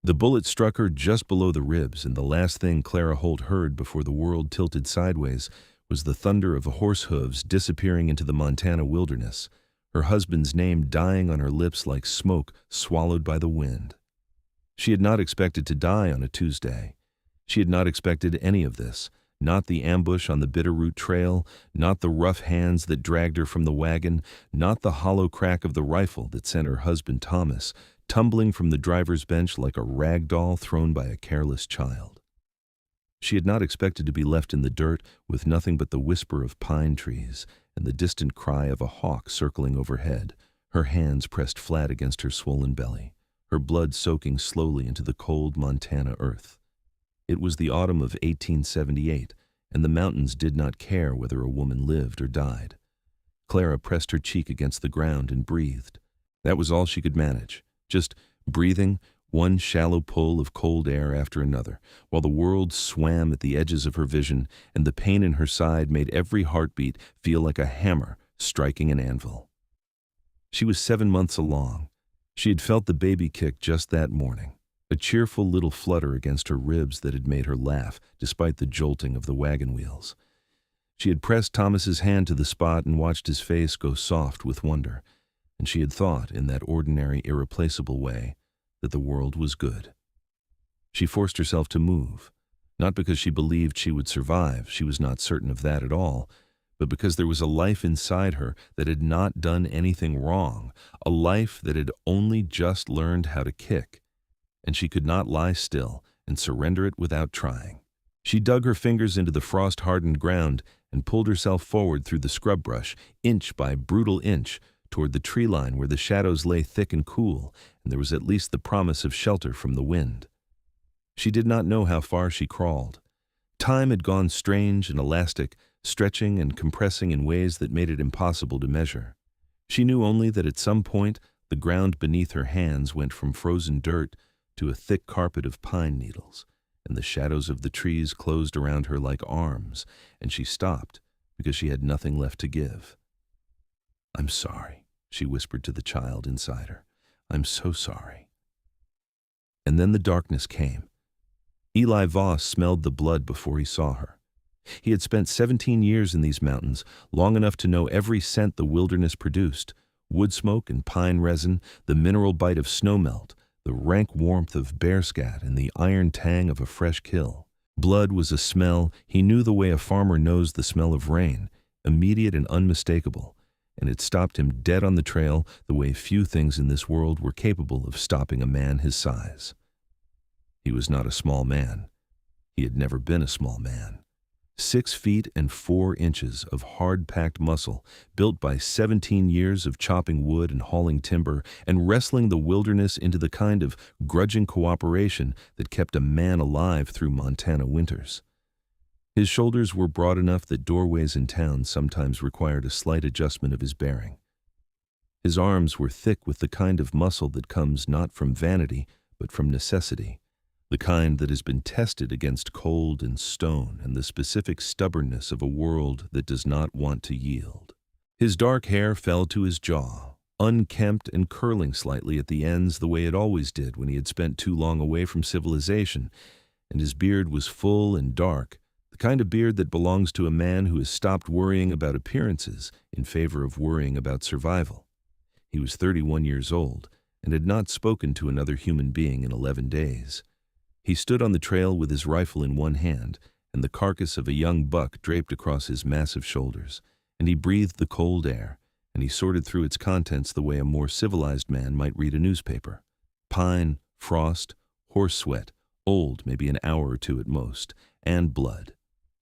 The bullet struck her just below the ribs, and the last thing Clara Holt heard before the world tilted sideways was the thunder of horse hooves disappearing into the Montana wilderness, her husband's name dying on her lips like smoke swallowed by the wind. She had not expected to die on a Tuesday. She had not expected any of this, not the ambush on the Bitterroot Trail, not the rough hands that dragged her from the wagon, not the hollow crack of the rifle that sent her husband Thomas tumbling from the driver's bench like a rag doll thrown by a careless child. She had not expected to be left in the dirt with nothing but the whisper of pine trees and the distant cry of a hawk circling overhead, her hands pressed flat against her swollen belly, her blood soaking slowly into the cold Montana earth. It was the autumn of 1878, and the mountains did not care whether a woman lived or died. Clara pressed her cheek against the ground and breathed. That was all she could manage, just breathing, one shallow pull of cold air after another, while the world swam at the edges of her vision and the pain in her side made every heartbeat feel like a hammer striking an anvil. She was 7 months along. She had felt the baby kick just that morning, a cheerful little flutter against her ribs that had made her laugh despite the jolting of the wagon wheels. She had pressed Thomas's hand to the spot and watched his face go soft with wonder, and she had thought, in that ordinary, irreplaceable way, that the world was good. She forced herself to move, not because she believed she would survive, she was not certain of that at all, but because there was a life inside her that had not done anything wrong, a life that had only just learned how to kick, and she could not lie still and surrender it without trying. She dug her fingers into the frost-hardened ground and pulled herself forward through the scrub brush, inch by brutal inch, toward the tree line where the shadows lay thick and cool, and there was at least the promise of shelter from the wind. She did not know how far she crawled. Time had gone strange and elastic, stretching and compressing in ways that made it impossible to measure. She knew only that at some point the ground beneath her hands went from frozen dirt to a thick carpet of pine needles, and the shadows of the trees closed around her like arms, and she stopped because she had nothing left to give. "I'm sorry," she whispered to the child inside her. "I'm so sorry." And then the darkness came. Eli Voss smelled the blood before he saw her. He had spent 17 years in these mountains, long enough to know every scent the wilderness produced: wood smoke and pine resin, the mineral bite of snowmelt, the rank warmth of bearscat, and the iron tang of a fresh kill. Blood was a smell he knew the way a farmer knows the smell of rain, immediate and unmistakable, and it stopped him dead on the trail the way few things in this world were capable of stopping a man his size. He was not a small man. He had never been a small man. 6 feet and 4 inches of hard-packed muscle, built by 17 years of chopping wood and hauling timber and wrestling the wilderness into the kind of grudging cooperation that kept a man alive through Montana winters. His shoulders were broad enough that doorways in town sometimes required a slight adjustment of his bearing. His arms were thick with the kind of muscle that comes not from vanity, but from necessity, the kind that has been tested against cold and stone and the specific stubbornness of a world that does not want to yield. His dark hair fell to his jaw, unkempt and curling slightly at the ends the way it always did when he had spent too long away from civilization, and his beard was full and dark, the kind of beard that belongs to a man who has stopped worrying about appearances in favor of worrying about survival. He was 31 years old and had not spoken to another human being in 11 days. He stood on the trail with his rifle in one hand and the carcass of a young buck draped across his massive shoulders, and he breathed the cold air, and he sorted through its contents the way a more civilized man might read a newspaper. Pine, frost, horse sweat, old maybe an hour or two at most, and blood.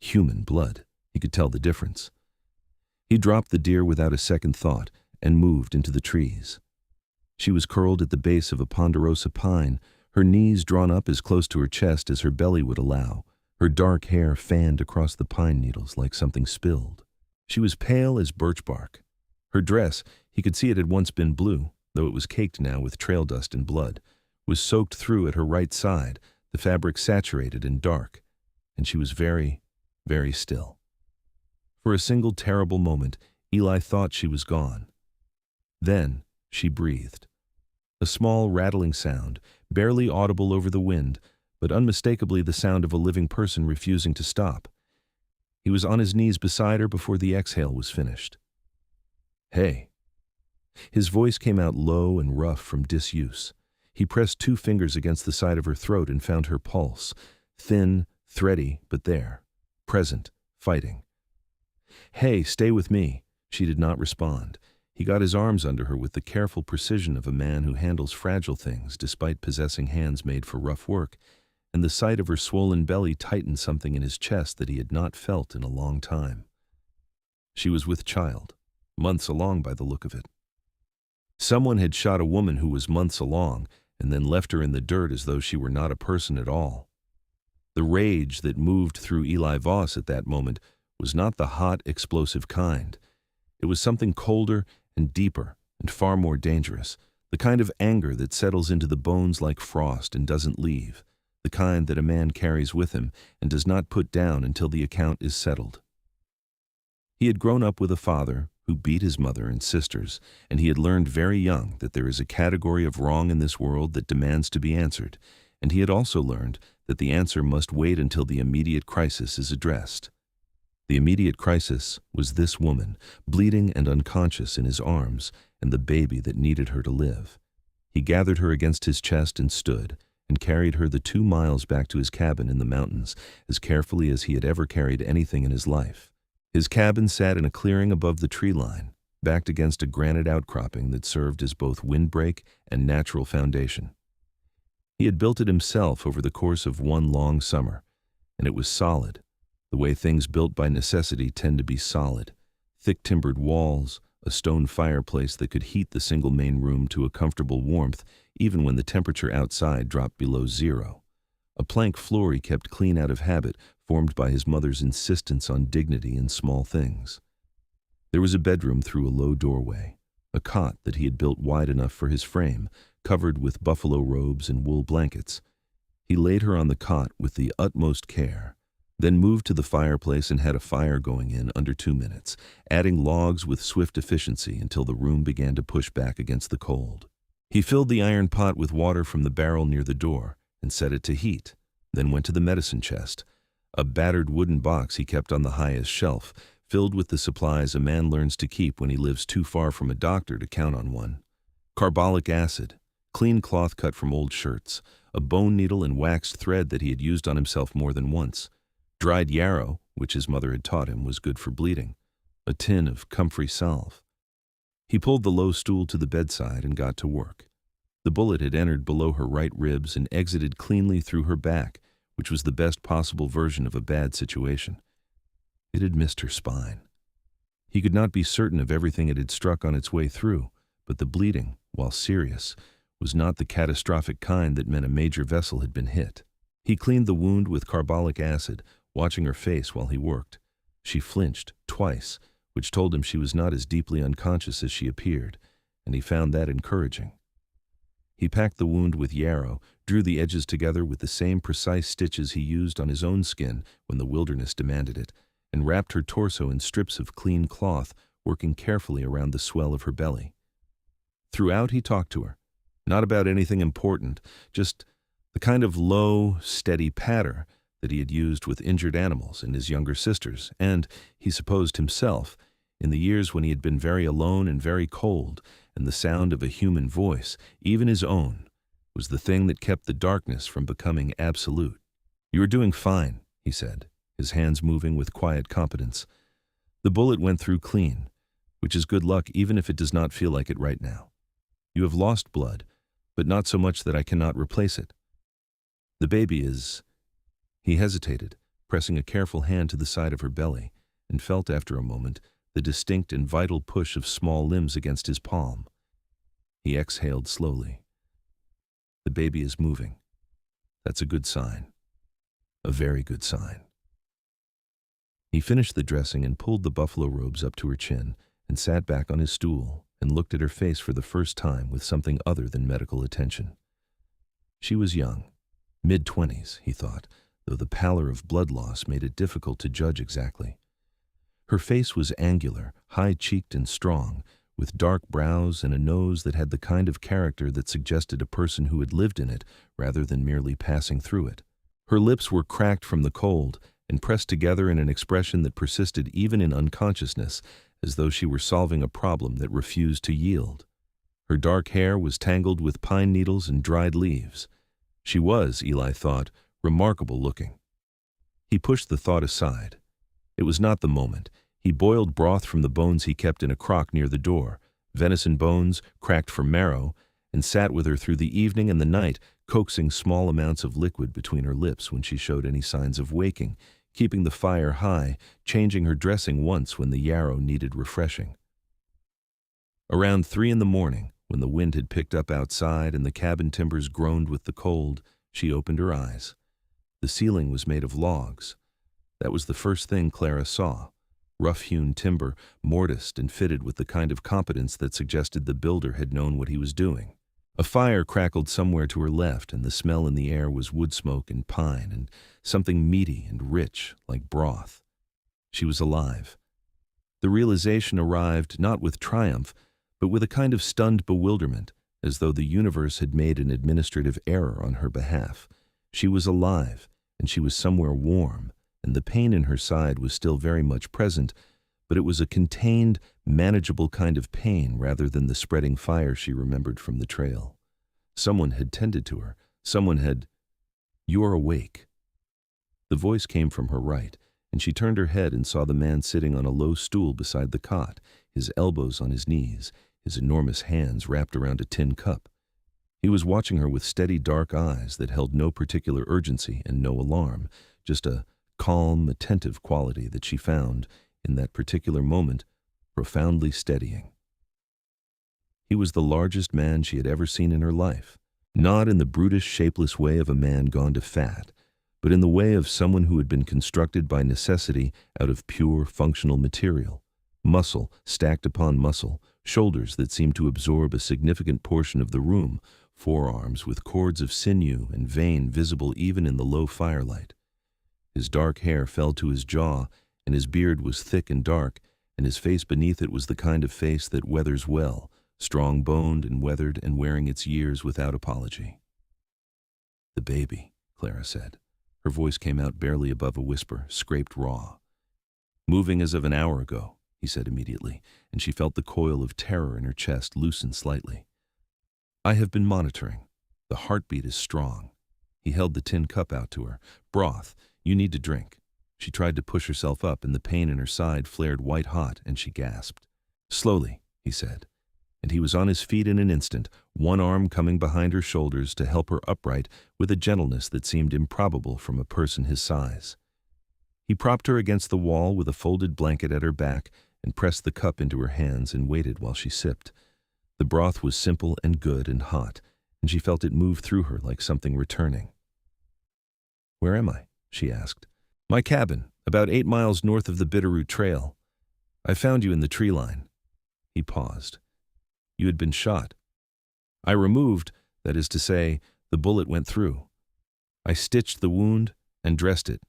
Human blood. He could tell the difference. He dropped the deer without a second thought and moved into the trees. She was curled at the base of a ponderosa pine, her knees drawn up as close to her chest as her belly would allow, her dark hair fanned across the pine needles like something spilled. She was pale as birch bark. Her dress, he could see it had once been blue, though it was caked now with trail dust and blood, was soaked through at her right side, the fabric saturated and dark, and she was very, very still. For a single terrible moment, Eli thought she was gone. Then she breathed. A small, rattling sound, barely audible over the wind, but unmistakably the sound of a living person refusing to stop. He was on his knees beside her before the exhale was finished. "Hey." His voice came out low and rough from disuse. He pressed 2 fingers against the side of her throat and found her pulse, thin, thready, but there, present, fighting. "Hey, stay with me." She did not respond. He got his arms under her with the careful precision of a man who handles fragile things despite possessing hands made for rough work, and the sight of her swollen belly tightened something in his chest that he had not felt in a long time. She was with child, months along by the look of it. Someone had shot a woman who was months along and then left her in the dirt as though she were not a person at all. The rage that moved through Eli Voss at that moment was not the hot, explosive kind. It was something colder and deeper and far more dangerous, the kind of anger that settles into the bones like frost and doesn't leave, the kind that a man carries with him and does not put down until the account is settled. He had grown up with a father who beat his mother and sisters, and he had learned very young that there is a category of wrong in this world that demands to be answered, and he had also learned that the answer must wait until the immediate crisis is addressed. The immediate crisis was this woman, bleeding and unconscious in his arms, and the baby that needed her to live. He gathered her against his chest and stood, and carried her the 2 miles back to his cabin in the mountains as carefully as he had ever carried anything in his life. His cabin sat in a clearing above the tree line, backed against a granite outcropping that served as both windbreak and natural foundation. He had built it himself over the course of one long summer, and it was solid, the way things built by necessity tend to be solid. Thick-timbered walls, a stone fireplace that could heat the single main room to a comfortable warmth even when the temperature outside dropped below 0. A plank floor he kept clean out of habit, formed by his mother's insistence on dignity in small things. There was a bedroom through a low doorway, a cot that he had built wide enough for his frame, covered with buffalo robes and wool blankets. He laid her on the cot with the utmost care, then moved to the fireplace and had a fire going in under 2 minutes, adding logs with swift efficiency until the room began to push back against the cold. He filled the iron pot with water from the barrel near the door and set it to heat, then went to the medicine chest, a battered wooden box he kept on the highest shelf, filled with the supplies a man learns to keep when he lives too far from a doctor to count on one. Carbolic acid, clean cloth cut from old shirts, a bone needle and waxed thread that he had used on himself more than once, dried yarrow, which his mother had taught him was good for bleeding, a tin of comfrey salve. He pulled the low stool to the bedside and got to work. The bullet had entered below her right ribs and exited cleanly through her back, which was the best possible version of a bad situation. It had missed her spine. He could not be certain of everything it had struck on its way through, but the bleeding, while serious, was not the catastrophic kind that meant a major vessel had been hit. He cleaned the wound with carbolic acid, watching her face while he worked. She flinched twice, which told him she was not as deeply unconscious as she appeared, and he found that encouraging. He packed the wound with yarrow, drew the edges together with the same precise stitches he used on his own skin when the wilderness demanded it, and wrapped her torso in strips of clean cloth, working carefully around the swell of her belly. Throughout he talked to her, not about anything important, just the kind of low, steady patter that he had used with injured animals and his younger sisters, and, he supposed himself, in the years when he had been very alone and very cold, and the sound of a human voice, even his own, was the thing that kept the darkness from becoming absolute. "You are doing fine," he said, his hands moving with quiet competence. "The bullet went through clean, which is good luck even if it does not feel like it right now. You have lost blood, but not so much that I cannot replace it. The baby is—" He hesitated, pressing a careful hand to the side of her belly, and felt after a moment the distinct and vital push of small limbs against his palm. He exhaled slowly. "The baby is moving. That's a good sign. A very good sign." He finished the dressing and pulled the buffalo robes up to her chin and sat back on his stool and looked at her face for the first time with something other than medical attention. She was young, mid-20s, he thought, though the pallor of blood loss made it difficult to judge exactly. Her face was angular, high-cheeked and strong, with dark brows and a nose that had the kind of character that suggested a person who had lived in it rather than merely passing through it. Her lips were cracked from the cold and pressed together in an expression that persisted even in unconsciousness, as though she were solving a problem that refused to yield. Her dark hair was tangled with pine needles and dried leaves. She was, Eli thought, remarkable looking. He pushed the thought aside. It was not the moment. He boiled broth from the bones he kept in a crock near the door, venison bones, cracked for marrow, and sat with her through the evening and the night, coaxing small amounts of liquid between her lips when she showed any signs of waking, keeping the fire high, changing her dressing once when the yarrow needed refreshing. Around 3 in the morning, when the wind had picked up outside and the cabin timbers groaned with the cold, she opened her eyes. The ceiling was made of logs. That was the first thing Clara saw. Rough-hewn timber, mortised and fitted with the kind of competence that suggested the builder had known what he was doing. A fire crackled somewhere to her left, and the smell in the air was wood smoke and pine and something meaty and rich, like broth. She was alive. The realization arrived not with triumph, but with a kind of stunned bewilderment, as though the universe had made an administrative error on her behalf. She was alive, and she was somewhere warm, and the pain in her side was still very much present, but it was a contained, manageable kind of pain rather than the spreading fire she remembered from the trail. Someone had tended to her. Someone had... "You are awake." The voice came from her right, and she turned her head and saw the man sitting on a low stool beside the cot, his elbows on his knees, his enormous hands wrapped around a tin cup. He was watching her with steady dark eyes that held no particular urgency and no alarm, just a calm, attentive quality that she found, in that particular moment, profoundly steadying. He was the largest man she had ever seen in her life, not in the brutish, shapeless way of a man gone to fat, but in the way of someone who had been constructed by necessity out of pure, functional material. Muscle stacked upon muscle, shoulders that seemed to absorb a significant portion of the room, forearms with cords of sinew and vein visible even in the low firelight. His dark hair fell to his jaw, and his beard was thick and dark, and his face beneath it was the kind of face that weathers well, strong-boned and weathered and wearing its years without apology. "The baby," Clara said. Her voice came out barely above a whisper, scraped raw. "Moving as of an hour ago," he said immediately, and she felt the coil of terror in her chest loosen slightly. "I have been monitoring. The heartbeat is strong." He held the tin cup out to her. "Broth. You need to drink." She tried to push herself up, and the pain in her side flared white-hot, and she gasped. "Slowly," he said, and he was on his feet in an instant, one arm coming behind her shoulders to help her upright with a gentleness that seemed improbable from a person his size. He propped her against the wall with a folded blanket at her back and pressed the cup into her hands and waited while she sipped. The broth was simple and good and hot, and she felt it move through her like something returning. "Where am I?" she asked. "My cabin, about 8 miles north of the Bitterroot Trail. I found you in the tree line." He paused. "You had been shot." "I removed, that is to say, the bullet went through. I stitched the wound and dressed it.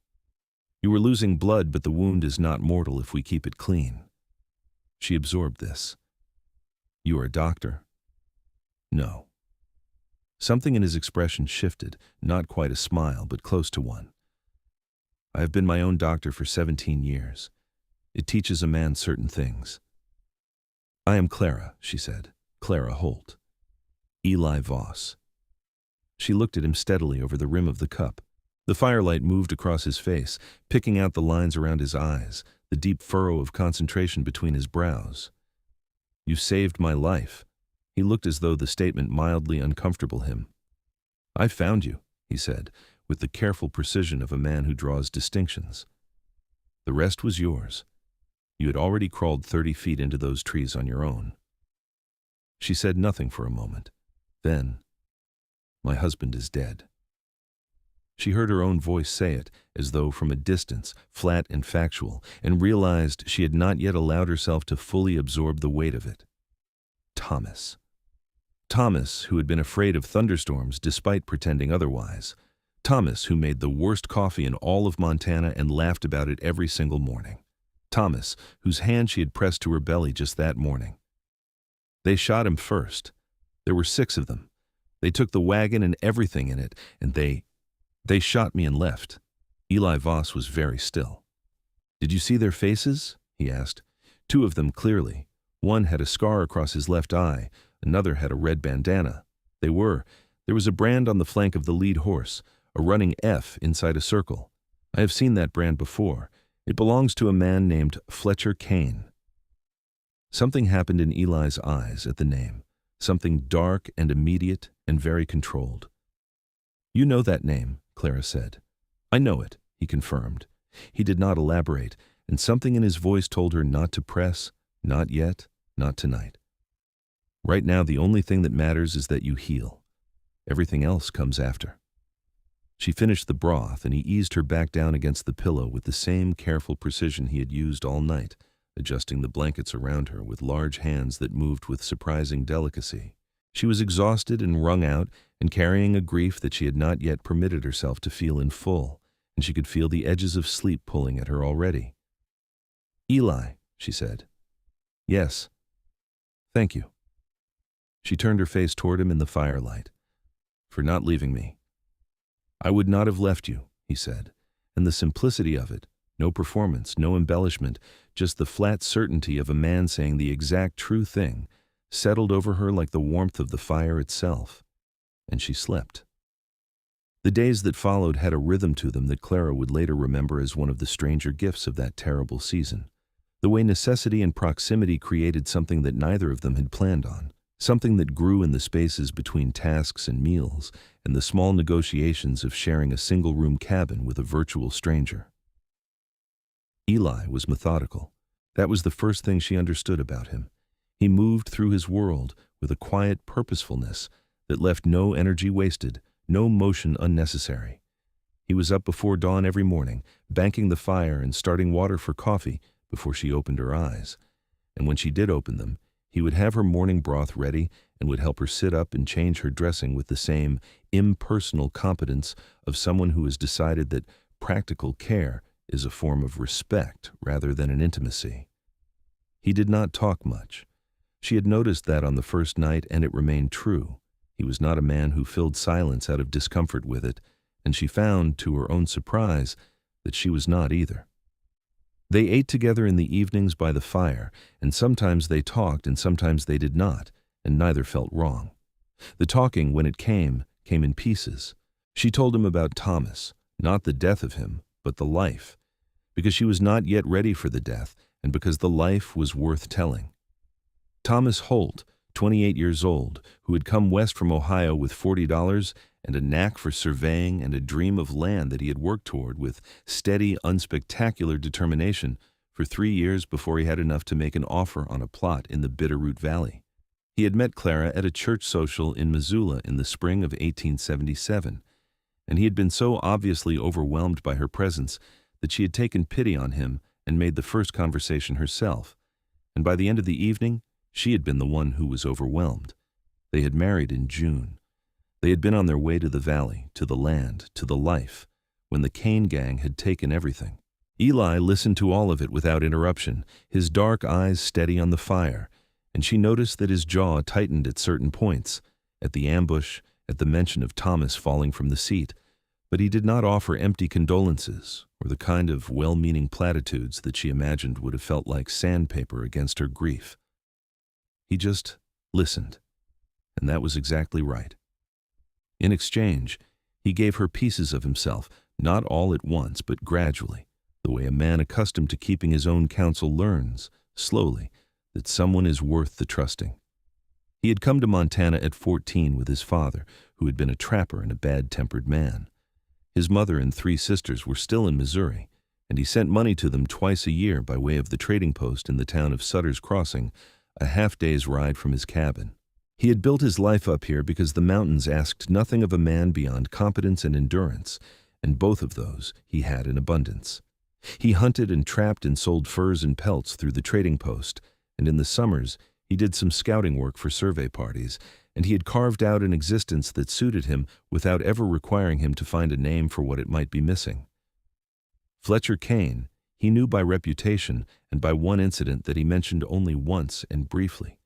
You were losing blood, but the wound is not mortal if we keep it clean." She absorbed this. "You are a doctor?" "No." Something in his expression shifted, not quite a smile, but close to one. "I have been my own doctor for 17 years. It teaches a man certain things." "I am Clara," she said. "Clara Holt. Eli Voss." She looked at him steadily over the rim of the cup. The firelight moved across his face, picking out the lines around his eyes, the deep furrow of concentration between his brows. "You saved my life." He looked as though the statement mildly uncomfortable him. "I found you," he said, with the careful precision of a man who draws distinctions. "The rest was yours. You had already crawled 30 feet into those trees on your own." She said nothing for a moment. Then, "My husband is dead." She heard her own voice say it, as though from a distance, flat and factual, and realized she had not yet allowed herself to fully absorb the weight of it. Thomas. Thomas, who had been afraid of thunderstorms despite pretending otherwise. Thomas, who made the worst coffee in all of Montana and laughed about it every single morning. Thomas, whose hand she had pressed to her belly just that morning. They shot him first. There were 6 of them. They took the wagon and everything in it, and they shot me and left." Eli Voss was very still. "Did you see their faces?" he asked. "2 of them clearly. One had a scar across his left eye, another had a red bandana. There was a brand on the flank of the lead horse, a running F inside a circle. I have seen that brand before. It belongs to a man named Fletcher Kane." Something happened in Eli's eyes at the name, something dark and immediate and very controlled. "You know that name," Clara said. "I know it," he confirmed. He did not elaborate, and something in his voice told her not to press, not yet, not tonight. Right now, the only thing that matters is that you heal. Everything else comes after. She finished the broth, and he eased her back down against the pillow with the same careful precision he had used all night, adjusting the blankets around her with large hands that moved with surprising delicacy. She was exhausted and wrung out and carrying a grief that she had not yet permitted herself to feel in full, and she could feel the edges of sleep pulling at her already. "Eli," she said. "Yes." "Thank you." She turned her face toward him in the firelight. "For not leaving me." "I would not have left you," he said, and the simplicity of it, no performance, no embellishment, just the flat certainty of a man saying the exact true thing, settled over her like the warmth of the fire itself, and she slept. The days that followed had a rhythm to them that Clara would later remember as one of the stranger gifts of that terrible season. The way necessity and proximity created something that neither of them had planned on, something that grew in the spaces between tasks and meals, and the small negotiations of sharing a single-room cabin with a virtual stranger. Eli was methodical. That was the first thing she understood about him. He moved through his world with a quiet purposefulness that left no energy wasted, no motion unnecessary. He was up before dawn every morning, banking the fire and starting water for coffee before she opened her eyes. And when she did open them, he would have her morning broth ready and would help her sit up and change her dressing with the same impersonal competence of someone who has decided that practical care is a form of respect rather than an intimacy. He did not talk much. She had noticed that on the first night, and it remained true. He was not a man who filled silence out of discomfort with it, and she found, to her own surprise, that she was not either. They ate together in the evenings by the fire, and sometimes they talked and sometimes they did not, and neither felt wrong. The talking, when it came in pieces. She told him about Thomas, not the death of him, but the life, because she was not yet ready for the death, and because the life was worth telling. Thomas Holt, 28 years old, who had come west from Ohio with $40 and a knack for surveying and a dream of land that he had worked toward with steady, unspectacular determination for 3 years before he had enough to make an offer on a plot in the Bitterroot Valley. He had met Clara at a church social in Missoula in the spring of 1877, and he had been so obviously overwhelmed by her presence that she had taken pity on him and made the first conversation herself, and by the end of the evening, she had been the one who was overwhelmed. They had married in June. They had been on their way to the valley, to the land, to the life, when the Kane gang had taken everything. Eli listened to all of it without interruption, his dark eyes steady on the fire, and she noticed that his jaw tightened at certain points, at the ambush, at the mention of Thomas falling from the seat, but he did not offer empty condolences or the kind of well-meaning platitudes that she imagined would have felt like sandpaper against her grief. He just listened, and that was exactly right. In exchange, he gave her pieces of himself, not all at once, but gradually, the way a man accustomed to keeping his own counsel learns, slowly, that someone is worth the trusting. He had come to Montana at 14 with his father, who had been a trapper and a bad-tempered man. His mother and 3 sisters were still in Missouri, and he sent money to them twice a year by way of the trading post in the town of Sutter's Crossing, a half-day's ride from his cabin. He had built his life up here because the mountains asked nothing of a man beyond competence and endurance, and both of those he had in abundance. He hunted and trapped and sold furs and pelts through the trading post, and in the summers he did some scouting work for survey parties, and he had carved out an existence that suited him without ever requiring him to find a name for what it might be missing. Fletcher Kane, he knew by reputation and by one incident that he mentioned only once and briefly.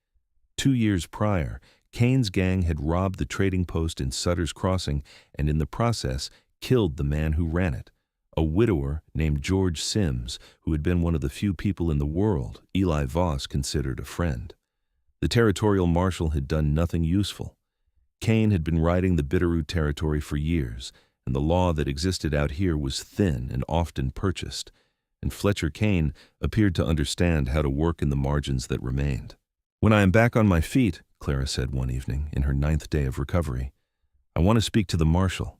2 years prior, Kane's gang had robbed the trading post in Sutter's Crossing and in the process killed the man who ran it, a widower named George Sims, who had been one of the few people in the world Eli Voss considered a friend. The territorial marshal had done nothing useful. Kane had been riding the Bitterroot territory for years, and the law that existed out here was thin and often purchased, and Fletcher Kane appeared to understand how to work in the margins that remained. "When I am back on my feet," Clara said one evening, in her 9th day of recovery, "I want to speak to the marshal."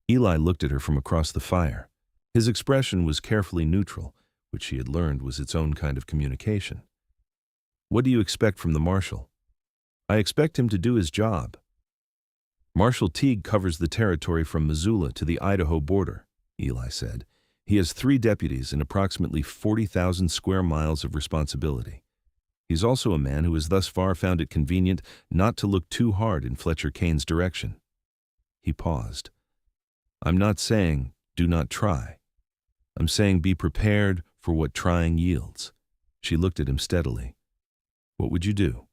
Eli looked at her from across the fire. His expression was carefully neutral, which she had learned was its own kind of communication. "What do you expect from the marshal?" "I expect him to do his job." "Marshal Teague covers the territory from Missoula to the Idaho border," Eli said. "He has 3 deputies and approximately 40,000 square miles of responsibility. He's also a man who has thus far found it convenient not to look too hard in Fletcher Kane's direction." He paused. "I'm not saying, do not try. I'm saying be prepared for what trying yields." She looked at him steadily. "What would you do?"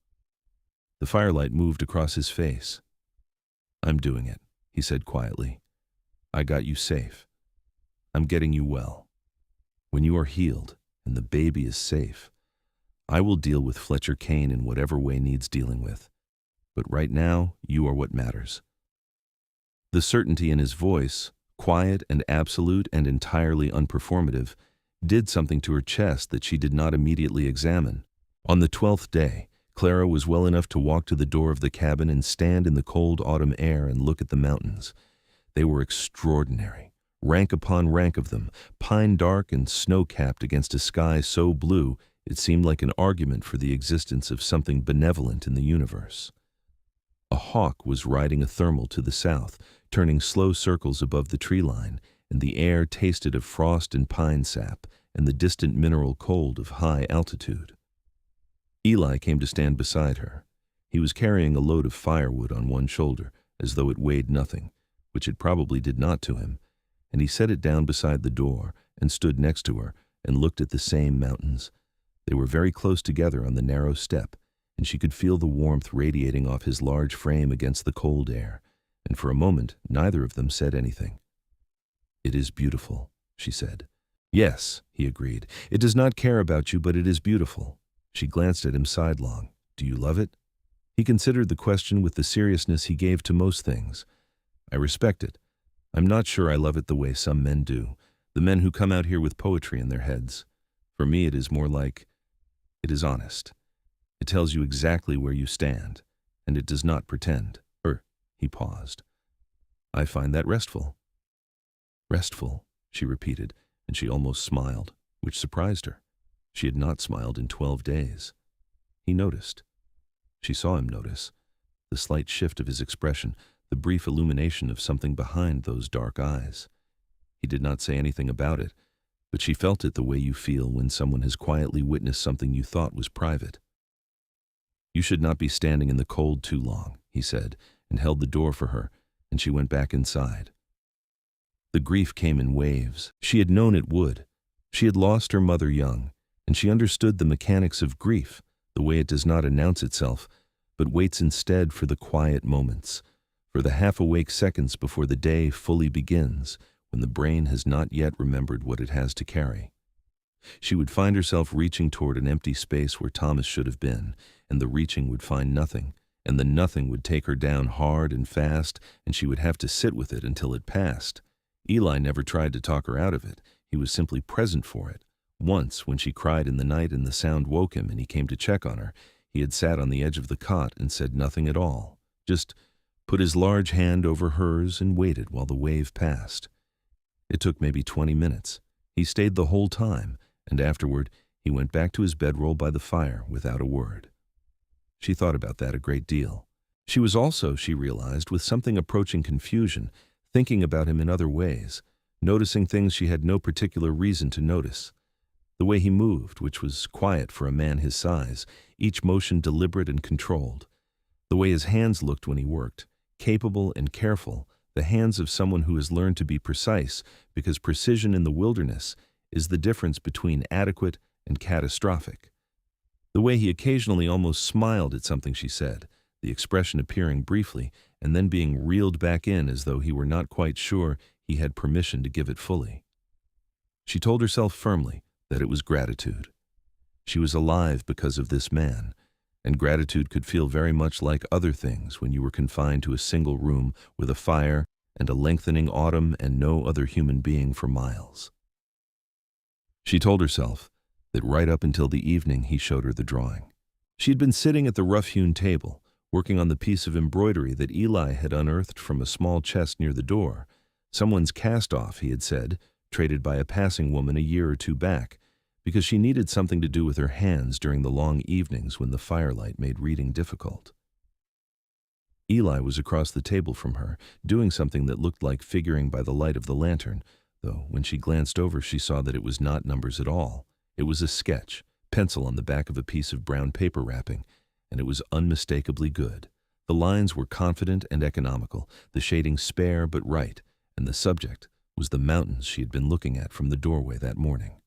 The firelight moved across his face. "I'm doing it," he said quietly. "I got you safe. I'm getting you well. When you are healed and the baby is safe, I will deal with Fletcher Kane in whatever way needs dealing with. But right now, you are what matters." The certainty in his voice, quiet and absolute and entirely unperformative, did something to her chest that she did not immediately examine. On the 12th day, Clara was well enough to walk to the door of the cabin and stand in the cold autumn air and look at the mountains. They were extraordinary, rank upon rank of them, pine-dark and snow-capped against a sky so blue it seemed like an argument for the existence of something benevolent in the universe. A hawk was riding a thermal to the south, turning slow circles above the tree line, and the air tasted of frost and pine sap and the distant mineral cold of high altitude. Eli came to stand beside her. He was carrying a load of firewood on one shoulder, as though it weighed nothing, which it probably did not to him, and he set it down beside the door and stood next to her and looked at the same mountains. They were very close together on the narrow step, and she could feel the warmth radiating off his large frame against the cold air, and for a moment neither of them said anything. "It is beautiful," she said. "Yes," he agreed. "It does not care about you, but it is beautiful." She glanced at him sidelong. "Do you love it?" He considered the question with the seriousness he gave to most things. "I respect it. I'm not sure I love it the way some men do, the men who come out here with poetry in their heads. For me it is more like, it is honest. It tells you exactly where you stand, and it does not pretend." He paused. "I find that restful." "Restful," she repeated, and she almost smiled, which surprised her. She had not smiled in 12 days. He noticed. She saw him notice. The slight shift of his expression, the brief illumination of something behind those dark eyes. He did not say anything about it, but she felt it the way you feel when someone has quietly witnessed something you thought was private. "You should not be standing in the cold too long," he said, and held the door for her, and she went back inside. The grief came in waves. She had known it would. She had lost her mother young, and she understood the mechanics of grief, the way it does not announce itself, but waits instead for the quiet moments, for the half-awake seconds before the day fully begins, when the brain has not yet remembered what it has to carry. She would find herself reaching toward an empty space where Thomas should have been, and the reaching would find nothing, and the nothing would take her down hard and fast, and she would have to sit with it until it passed. Eli never tried to talk her out of it. He was simply present for it. Once, when she cried in the night and the sound woke him and he came to check on her, he had sat on the edge of the cot and said nothing at all, just put his large hand over hers and waited while the wave passed. It took maybe 20 minutes. He stayed the whole time, and afterward he went back to his bedroll by the fire without a word. She thought about that a great deal. She was also, she realized, with something approaching confusion, thinking about him in other ways, noticing things she had no particular reason to notice. The way he moved, which was quiet for a man his size, each motion deliberate and controlled. The way his hands looked when he worked, capable and careful, the hands of someone who has learned to be precise, because precision in the wilderness is the difference between adequate and catastrophic. The way he occasionally almost smiled at something she said, the expression appearing briefly and then being reeled back in as though he were not quite sure he had permission to give it fully. She told herself firmly that it was gratitude. She was alive because of this man, and gratitude could feel very much like other things when you were confined to a single room with a fire and a lengthening autumn and no other human being for miles. She told herself that right up until the evening he showed her the drawing. She had been sitting at the rough-hewn table, working on the piece of embroidery that Eli had unearthed from a small chest near the door, someone's cast-off, he had said, traded by a passing woman a year or two back, because she needed something to do with her hands during the long evenings when the firelight made reading difficult. Eli was across the table from her, doing something that looked like figuring by the light of the lantern, though when she glanced over she saw that it was not numbers at all. It was a sketch, pencil on the back of a piece of brown paper wrapping, and it was unmistakably good. The lines were confident and economical, the shading spare but right, and the subject was the mountains she had been looking at from the doorway that morning.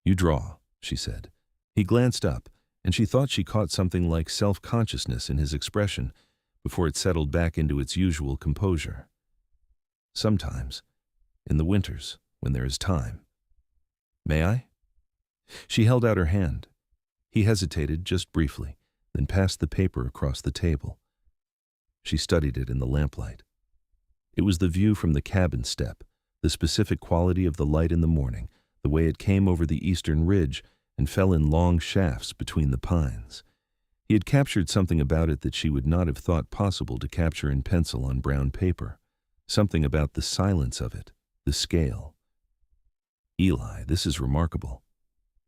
"You draw," she said. He glanced up, and she thought she caught something like self-consciousness in his expression before it settled back into its usual composure. "Sometimes, in the winters, when there is time. May I?" She held out her hand. He hesitated just briefly, then passed the paper across the table. She studied it in the lamplight. It was the view from the cabin step, the specific quality of the light in the morning, the way it came over the eastern ridge and fell in long shafts between the pines. He had captured something about it that she would not have thought possible to capture in pencil on brown paper, something about the silence of it, the scale. "Eli, this is remarkable."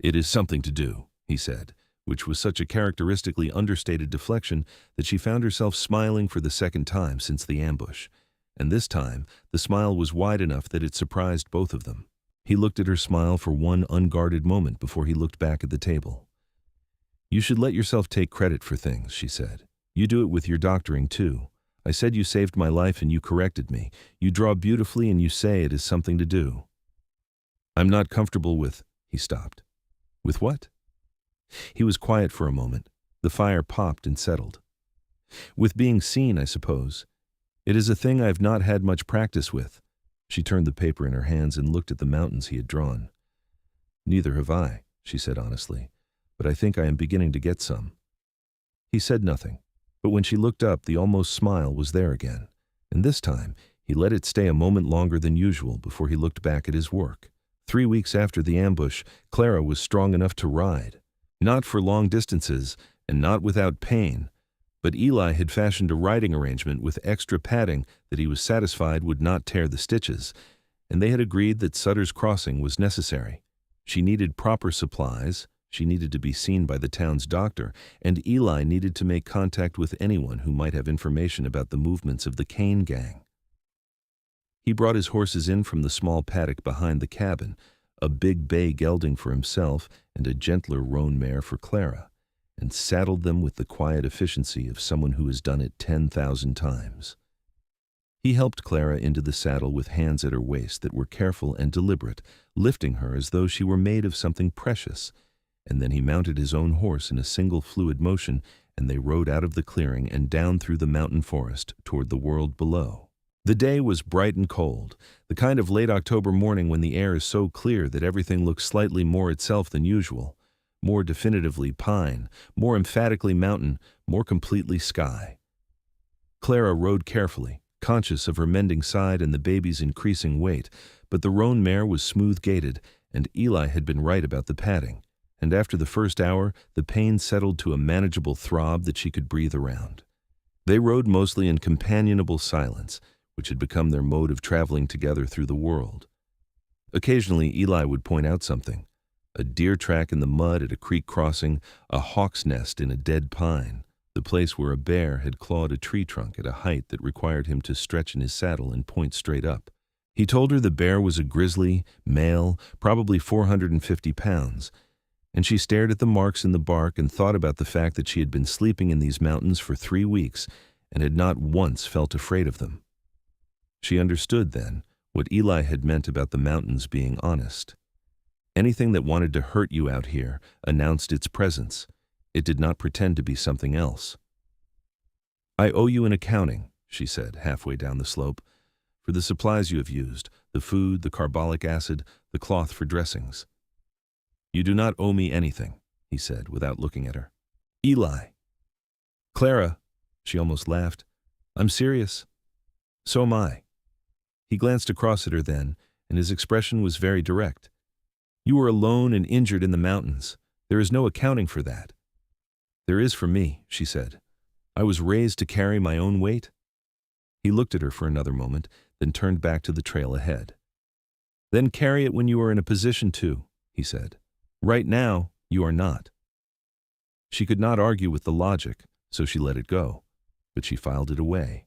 "It is something to do," he said, which was such a characteristically understated deflection that she found herself smiling for the second time since the ambush. And this time, the smile was wide enough that it surprised both of them. He looked at her smile for one unguarded moment before he looked back at the table. "You should let yourself take credit for things," she said. "You do it with your doctoring, too. I said you saved my life and you corrected me. You draw beautifully and you say it is something to do." "I'm not comfortable with—" He stopped. "With what?" He was quiet for a moment. The fire popped and settled. "With being seen, I suppose. It is a thing I have not had much practice with." She turned the paper in her hands and looked at the mountains he had drawn. "Neither have I," she said honestly, "but I think I am beginning to get some." He said nothing, but when she looked up, the almost smile was there again, and this time he let it stay a moment longer than usual before he looked back at his work. 3 weeks after the ambush, Clara was strong enough to ride. Not for long distances, and not without pain, but Eli had fashioned a riding arrangement with extra padding that he was satisfied would not tear the stitches, and they had agreed that Sutter's Crossing was necessary. She needed proper supplies, she needed to be seen by the town's doctor, and Eli needed to make contact with anyone who might have information about the movements of the Kane gang. He brought his horses in from the small paddock behind the cabin, a big bay gelding for himself and a gentler roan mare for Clara, and saddled them with the quiet efficiency of someone who has done it 10,000 times. He helped Clara into the saddle with hands at her waist that were careful and deliberate, lifting her as though she were made of something precious, and then he mounted his own horse in a single fluid motion, and they rode out of the clearing and down through the mountain forest toward the world below. The day was bright and cold, the kind of late October morning when the air is so clear that everything looks slightly more itself than usual, more definitively pine, more emphatically mountain, more completely sky. Clara rode carefully, conscious of her mending side and the baby's increasing weight, but the roan mare was smooth-gaited, and Eli had been right about the padding, and after the first hour, the pain settled to a manageable throb that she could breathe around. They rode mostly in companionable silence, which had become their mode of traveling together through the world. Occasionally, Eli would point out something: a deer track in the mud at a creek crossing, a hawk's nest in a dead pine, the place where a bear had clawed a tree trunk at a height that required him to stretch in his saddle and point straight up. He told her the bear was a grizzly, male, probably 450 pounds, and she stared at the marks in the bark and thought about the fact that she had been sleeping in these mountains for 3 weeks and had not once felt afraid of them. She understood then what Eli had meant about the mountains being honest. Anything that wanted to hurt you out here announced its presence. It did not pretend to be something else. "I owe you an accounting," she said, halfway down the slope, "for the supplies you have used, the food, the carbolic acid, the cloth for dressings." "You do not owe me anything," he said, without looking at her. "Eli." "Clara," she almost laughed. "I'm serious." "So am I." He glanced across at her then, and his expression was very direct. "You were alone and injured in the mountains. There is no accounting for that." "There is for me," she said. "I was raised to carry my own weight." He looked at her for another moment, then turned back to the trail ahead. "Then carry it when you are in a position to," he said. "Right now, you are not." She could not argue with the logic, so she let it go, but she filed it away.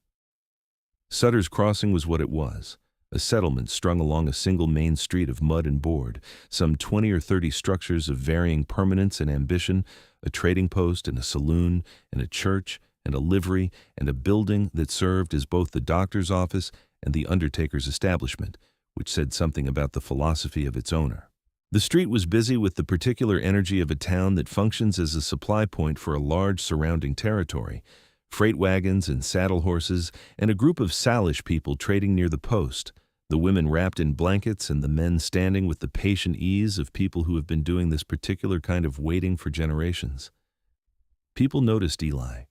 Sutter's Crossing was what it was, a settlement strung along a single main street of mud and board, some 20 or 30 structures of varying permanence and ambition, a trading post and a saloon and a church and a livery and a building that served as both the doctor's office and the undertaker's establishment, which said something about the philosophy of its owner. The street was busy with the particular energy of a town that functions as a supply point for a large surrounding territory, freight wagons and saddle horses, and a group of Salish people trading near the post, the women wrapped in blankets and the men standing with the patient ease of people who have been doing this particular kind of waiting for generations. People noticed Eli.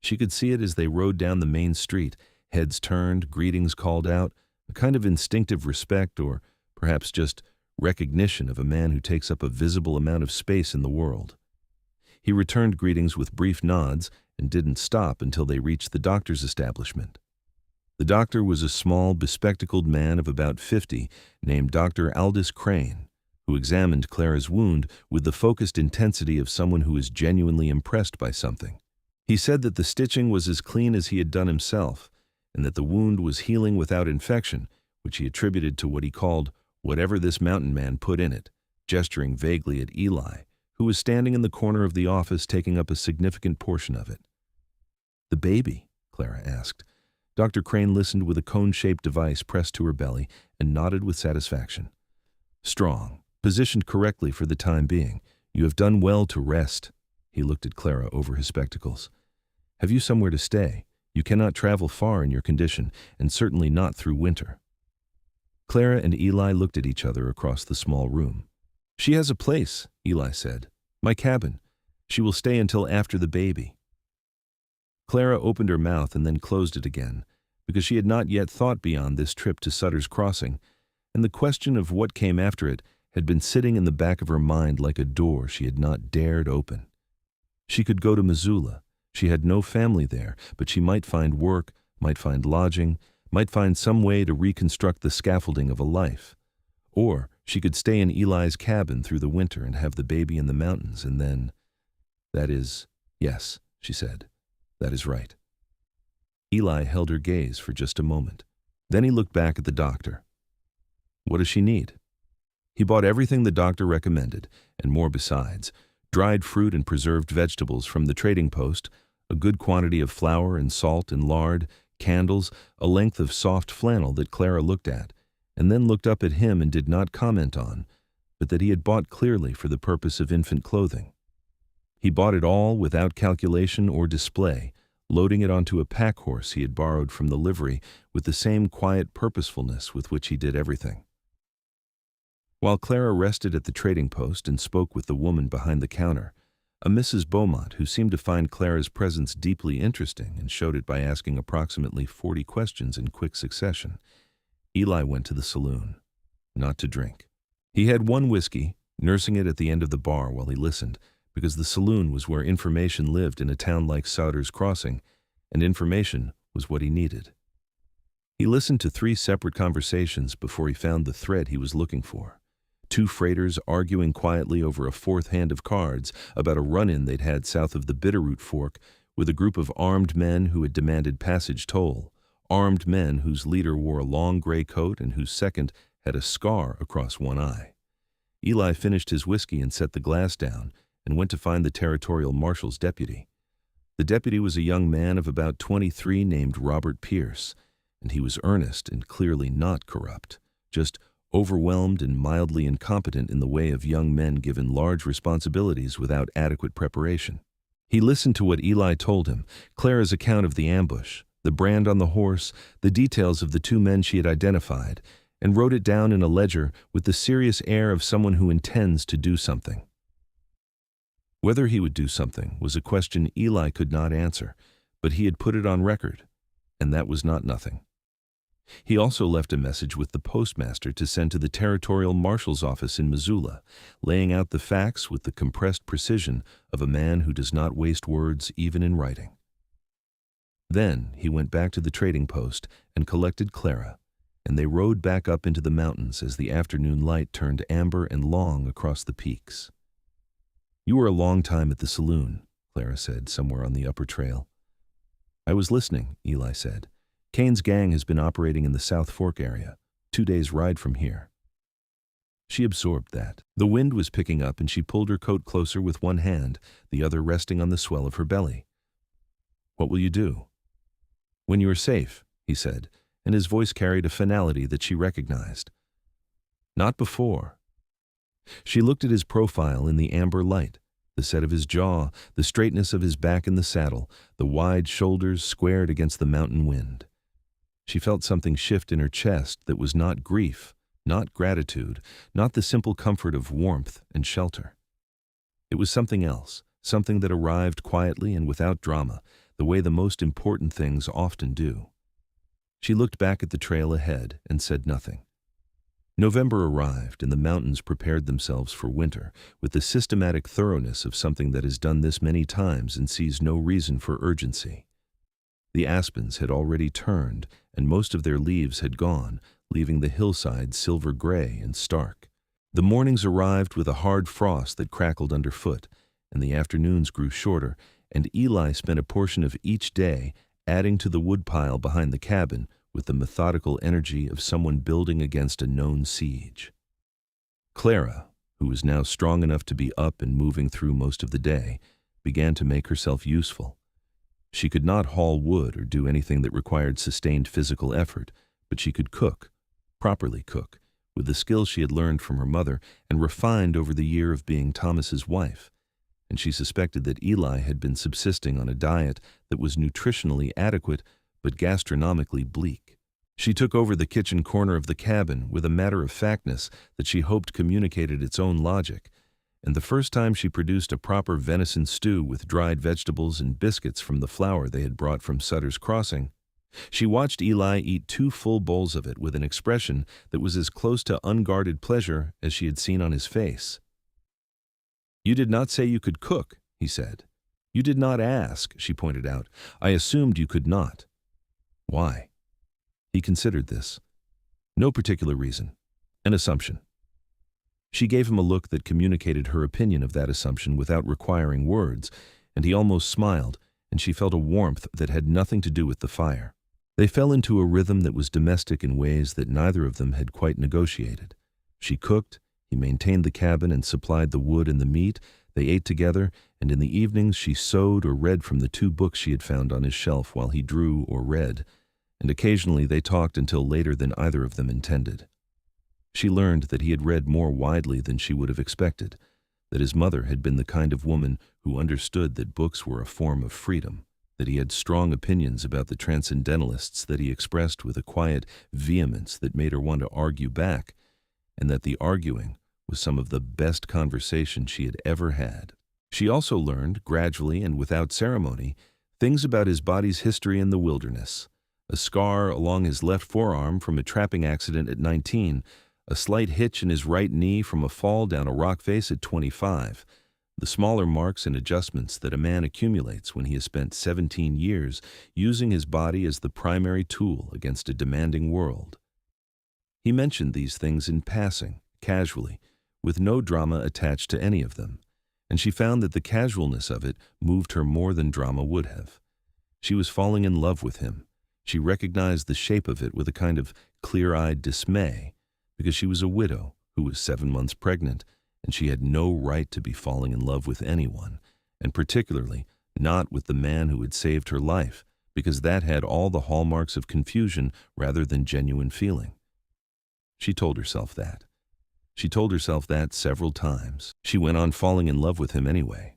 She could see it as they rode down the main street, heads turned, greetings called out, a kind of instinctive respect or perhaps just recognition of a man who takes up a visible amount of space in the world. He returned greetings with brief nods and didn't stop until they reached the doctor's establishment. The doctor was a small, bespectacled man of about 50 named Dr. Aldous Crane, who examined Clara's wound with the focused intensity of someone who is genuinely impressed by something. He said that the stitching was as clean as he had done himself, and that the wound was healing without infection, which he attributed to what he called whatever this mountain man put in it, gesturing vaguely at Eli, who was standing in the corner of the office taking up a significant portion of it. "The baby?" Clara asked. Dr. Crane listened with a cone-shaped device pressed to her belly and nodded with satisfaction. "Strong, positioned correctly for the time being. You have done well to rest." He looked at Clara over his spectacles. "Have you somewhere to stay? You cannot travel far in your condition, and certainly not through winter." Clara and Eli looked at each other across the small room. "She has a place," Eli said. "My cabin. She will stay until after the baby." Clara opened her mouth and then closed it again, because she had not yet thought beyond this trip to Sutter's Crossing, and the question of what came after it had been sitting in the back of her mind like a door she had not dared open. She could go to Missoula. She had no family there, but she might find work, might find lodging, might find some way to reconstruct the scaffolding of a life. Or she could stay in Eli's cabin through the winter and have the baby in the mountains, and then— yes, she said. "That is right." Eli held her gaze for just a moment. Then he looked back at the doctor. "What does she need?" He bought everything the doctor recommended, and more besides, dried fruit and preserved vegetables from the trading post, a good quantity of flour and salt and lard, candles, a length of soft flannel that Clara looked at, and then looked up at him and did not comment on, but that he had bought clearly for the purpose of infant clothing. He bought it all without calculation or display, loading it onto a pack horse he had borrowed from the livery with the same quiet purposefulness with which he did everything. While Clara rested at the trading post and spoke with the woman behind the counter, a Mrs. Beaumont who seemed to find Clara's presence deeply interesting and showed it by asking approximately 40 questions in quick succession, Eli went to the saloon, not to drink. He had one whiskey, nursing it at the end of the bar while he listened, because the saloon was where information lived in a town like Sutter's Crossing, and information was what he needed. He listened to 3 separate conversations before he found the thread he was looking for. 2 freighters arguing quietly over a 4th hand of cards about a run-in they'd had south of the Bitterroot Fork with a group of armed men who had demanded passage toll, armed men whose leader wore a long gray coat and whose second had a scar across one eye. Eli finished his whiskey and set the glass down, and went to find the territorial marshal's deputy. The deputy was a young man of about 23 named Robert Pierce, and he was earnest and clearly not corrupt, just overwhelmed and mildly incompetent in the way of young men given large responsibilities without adequate preparation. He listened to what Eli told him, Clara's account of the ambush, the brand on the horse, the details of the two men she had identified, and wrote it down in a ledger with the serious air of someone who intends to do something. Whether he would do something was a question Eli could not answer, but he had put it on record, and that was not nothing. He also left a message with the postmaster to send to the territorial marshal's office in Missoula, laying out the facts with the compressed precision of a man who does not waste words even in writing. Then he went back to the trading post and collected Clara, and they rode back up into the mountains as the afternoon light turned amber and long across the peaks. "You were a long time at the saloon," Clara said, somewhere on the upper trail. "I was listening," Eli said. "Kane's gang has been operating in the South Fork area, 2 days' ride from here." She absorbed that. The wind was picking up and she pulled her coat closer with one hand, the other resting on the swell of her belly. "What will you do?" "When you are safe," he said, and his voice carried a finality that she recognized. "Not before." She looked at his profile in the amber light, the set of his jaw, the straightness of his back in the saddle, the wide shoulders squared against the mountain wind. She felt something shift in her chest that was not grief, not gratitude, not the simple comfort of warmth and shelter. It was something else, something that arrived quietly and without drama, the way the most important things often do. She looked back at the trail ahead and said nothing. November arrived and the mountains prepared themselves for winter with the systematic thoroughness of something that has done this many times and sees no reason for urgency. The aspens had already turned and most of their leaves had gone, leaving the hillsides silver gray and stark. The mornings arrived with a hard frost that crackled underfoot, and the afternoons grew shorter, and Eli spent a portion of each day adding to the woodpile behind the cabin with the methodical energy of someone building against a known siege. Clara, who was now strong enough to be up and moving through most of the day, began to make herself useful. She could not haul wood or do anything that required sustained physical effort, but she could cook, properly cook, with the skills she had learned from her mother and refined over the year of being Thomas's wife, and she suspected that Eli had been subsisting on a diet that was nutritionally adequate but gastronomically bleak. She took over the kitchen corner of the cabin with a matter-of-factness that she hoped communicated its own logic, and the first time she produced a proper venison stew with dried vegetables and biscuits from the flour they had brought from Sutter's Crossing, she watched Eli eat 2 full bowls of it with an expression that was as close to unguarded pleasure as she had seen on his face. "You did not say you could cook," he said. "You did not ask," she pointed out. "I assumed you could not." "Why?" He considered this. "No particular reason. An assumption." She gave him a look that communicated her opinion of that assumption without requiring words, and he almost smiled, and she felt a warmth that had nothing to do with the fire. They fell into a rhythm that was domestic in ways that neither of them had quite negotiated. She cooked, he maintained the cabin and supplied the wood and the meat, they ate together, and in the evenings she sewed or read from the 2 books she had found on his shelf while he drew or read, and occasionally they talked until later than either of them intended. She learned that he had read more widely than she would have expected, that his mother had been the kind of woman who understood that books were a form of freedom, that he had strong opinions about the transcendentalists that he expressed with a quiet vehemence that made her want to argue back, and that the arguing was some of the best conversation she had ever had. She also learned, gradually and without ceremony, things about his body's history in the wilderness, a scar along his left forearm from a trapping accident at 19, a slight hitch in his right knee from a fall down a rock face at 25, the smaller marks and adjustments that a man accumulates when he has spent 17 years using his body as the primary tool against a demanding world. He mentioned these things in passing, casually, with no drama attached to any of them, and she found that the casualness of it moved her more than drama would have. She was falling in love with him. She recognized the shape of it with a kind of clear-eyed dismay, because she was a widow who was 7 months pregnant, and she had no right to be falling in love with anyone, and particularly not with the man who had saved her life, because that had all the hallmarks of confusion rather than genuine feeling. She told herself that. She told herself that several times. She went on falling in love with him anyway.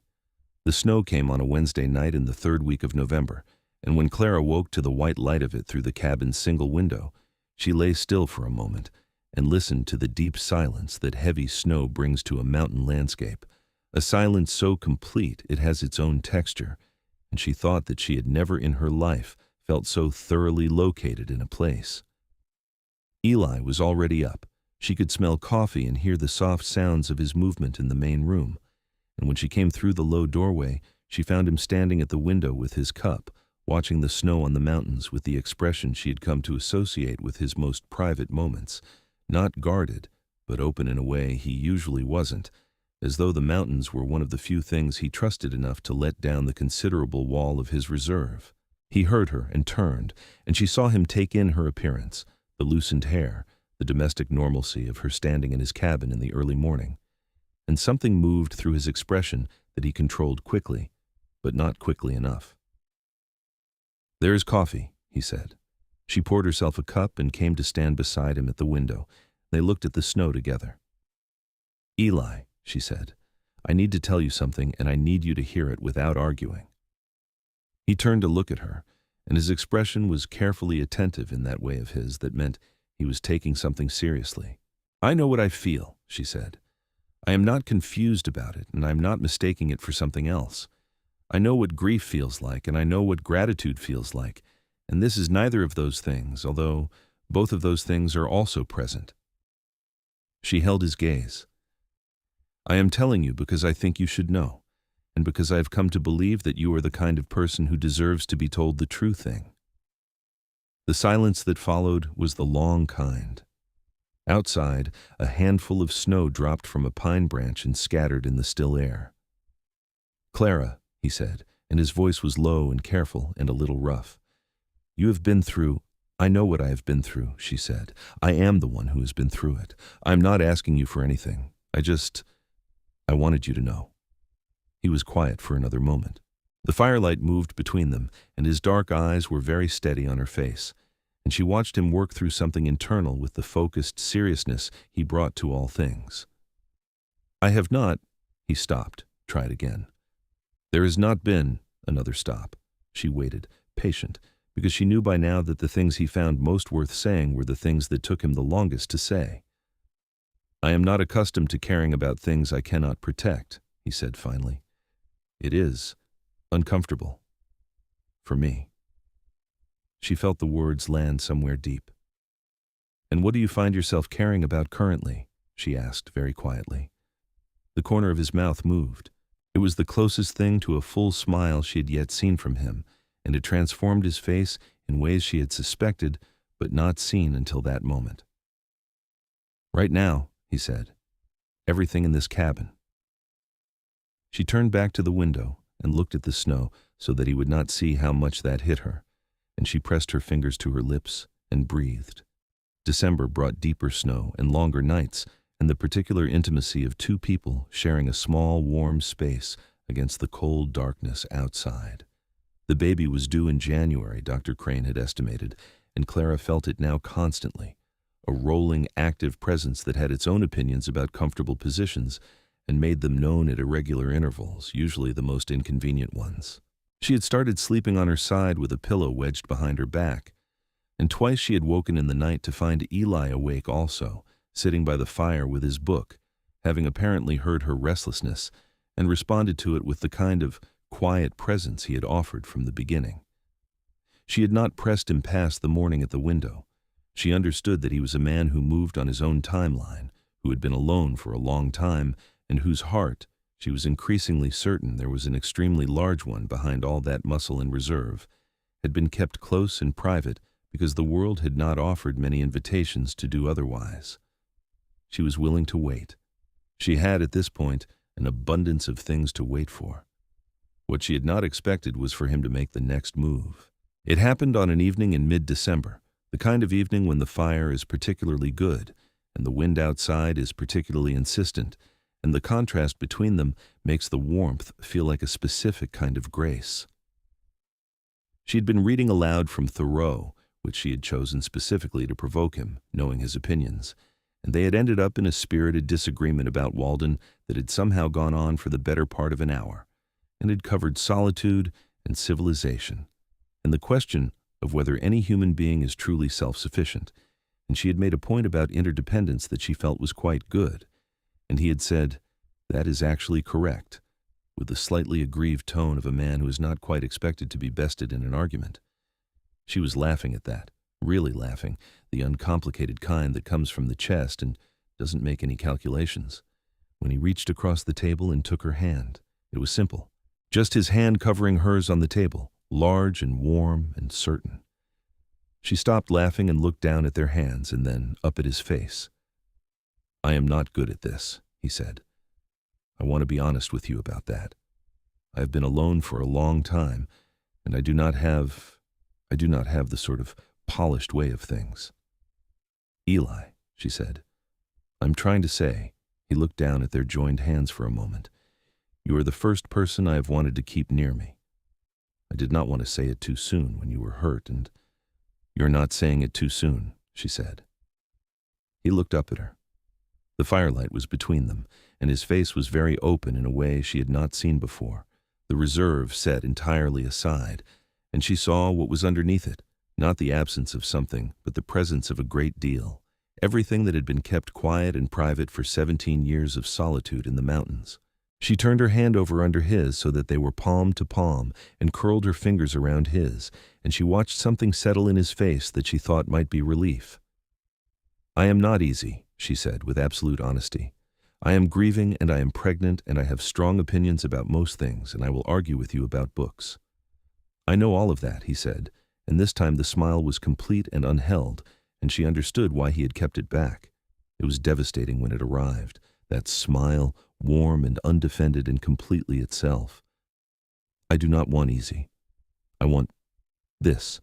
The snow came on a Wednesday night in the third week of November, and when Clara woke to the white light of it through the cabin's single window, she lay still for a moment and listened to the deep silence that heavy snow brings to a mountain landscape, a silence so complete it has its own texture, and she thought that she had never in her life felt so thoroughly located in a place. Eli was already up. She could smell coffee and hear the soft sounds of his movement in the main room, and when she came through the low doorway, she found him standing at the window with his cup, watching the snow on the mountains with the expression she had come to associate with his most private moments, not guarded, but open in a way he usually wasn't, as though the mountains were one of the few things he trusted enough to let down the considerable wall of his reserve. He heard her and turned, and she saw him take in her appearance, the loosened hair, the domestic normalcy of her standing in his cabin in the early morning. And something moved through his expression that he controlled quickly, but not quickly enough. "There is coffee," he said. She poured herself a cup and came to stand beside him at the window. They looked at the snow together. "Eli," she said, "I need to tell you something, and I need you to hear it without arguing." He turned to look at her, and his expression was carefully attentive in that way of his that meant he was taking something seriously. "I know what I feel," she said. "I am not confused about it, and I am not mistaking it for something else. I know what grief feels like, and I know what gratitude feels like, and this is neither of those things, although both of those things are also present." She held his gaze. "I am telling you because I think you should know, and because I have come to believe that you are the kind of person who deserves to be told the true thing." The silence that followed was the long kind. Outside, a handful of snow dropped from a pine branch and scattered in the still air. "Clara," he said, and his voice was low and careful and a little rough. "You have been through—" "I know what I have been through," she said. "I am the one who has been through it. I am not asking you for anything. I wanted you to know." He was quiet for another moment. The firelight moved between them, and his dark eyes were very steady on her face, and she watched him work through something internal with the focused seriousness he brought to all things. "I have not—" He stopped, tried again. "There has not been—" Another stop. She waited, patient, because she knew by now that the things he found most worth saying were the things that took him the longest to say. "I am not accustomed to caring about things I cannot protect," he said finally. "It is uncomfortable. For me." She felt the words land somewhere deep. "And what do you find yourself caring about currently?" she asked very quietly. The corner of his mouth moved. It was the closest thing to a full smile she had yet seen from him, and it transformed his face in ways she had suspected but not seen until that moment. "Right now," he said, "everything in this cabin." She turned back to the window and looked at the snow so that he would not see how much that hit her, and she pressed her fingers to her lips and breathed. December brought deeper snow and longer nights, and the particular intimacy of two people sharing a small, warm space against the cold darkness outside. The baby was due in January, Dr. Crane had estimated, and Clara felt it now constantly, a rolling, active presence that had its own opinions about comfortable positions and made them known at irregular intervals, usually the most inconvenient ones. She had started sleeping on her side with a pillow wedged behind her back, and twice she had woken in the night to find Eli awake also, sitting by the fire with his book, having apparently heard her restlessness and responded to it with the kind of quiet presence he had offered from the beginning. She had not pressed him past the morning at the window. She understood that he was a man who moved on his own timeline, who had been alone for a long time, and whose heart, she was increasingly certain there was an extremely large one behind all that muscle in reserve, had been kept close and private because the world had not offered many invitations to do otherwise. She was willing to wait. She had, at this point, an abundance of things to wait for. What she had not expected was for him to make the next move. It happened on an evening in mid-December, the kind of evening when the fire is particularly good, and the wind outside is particularly insistent, and the contrast between them makes the warmth feel like a specific kind of grace. She had been reading aloud from Thoreau, which she had chosen specifically to provoke him, knowing his opinions, and they had ended up in a spirited disagreement about Walden that had somehow gone on for the better part of an hour, and had covered solitude and civilization, and the question of whether any human being is truly self-sufficient, and she had made a point about interdependence that she felt was quite good, and he had said, "That is actually correct," with the slightly aggrieved tone of a man who is not quite expected to be bested in an argument. She was laughing at that, really laughing, the uncomplicated kind that comes from the chest and doesn't make any calculations. When he reached across the table and took her hand, it was simple. Just his hand covering hers on the table, large and warm and certain. She stopped laughing and looked down at their hands and then up at his face. "I am not good at this," he said. "I want to be honest with you about that. I have been alone for a long time, and I do not have the sort of polished way of things." "Eli," she said, "I'm trying to say," he looked down at their joined hands for a moment, "you are the first person I have wanted to keep near me. I did not want to say it too soon when you were hurt, and you're not saying it too soon," she said. He looked up at her. The firelight was between them, and his face was very open in a way she had not seen before, the reserve set entirely aside, and she saw what was underneath it, not the absence of something, but the presence of a great deal, everything that had been kept quiet and private for 17 years of solitude in the mountains. She turned her hand over under his so that they were palm to palm and curled her fingers around his, and she watched something settle in his face that she thought might be relief. "I am not easy," she said with absolute honesty. "I am grieving and I am pregnant and I have strong opinions about most things, and I will argue with you about books." "I know all of that," he said, and this time the smile was complete and unheld, and she understood why he had kept it back. It was devastating when it arrived, that smile, warm and undefended and completely itself. "I do not want easy. I want this."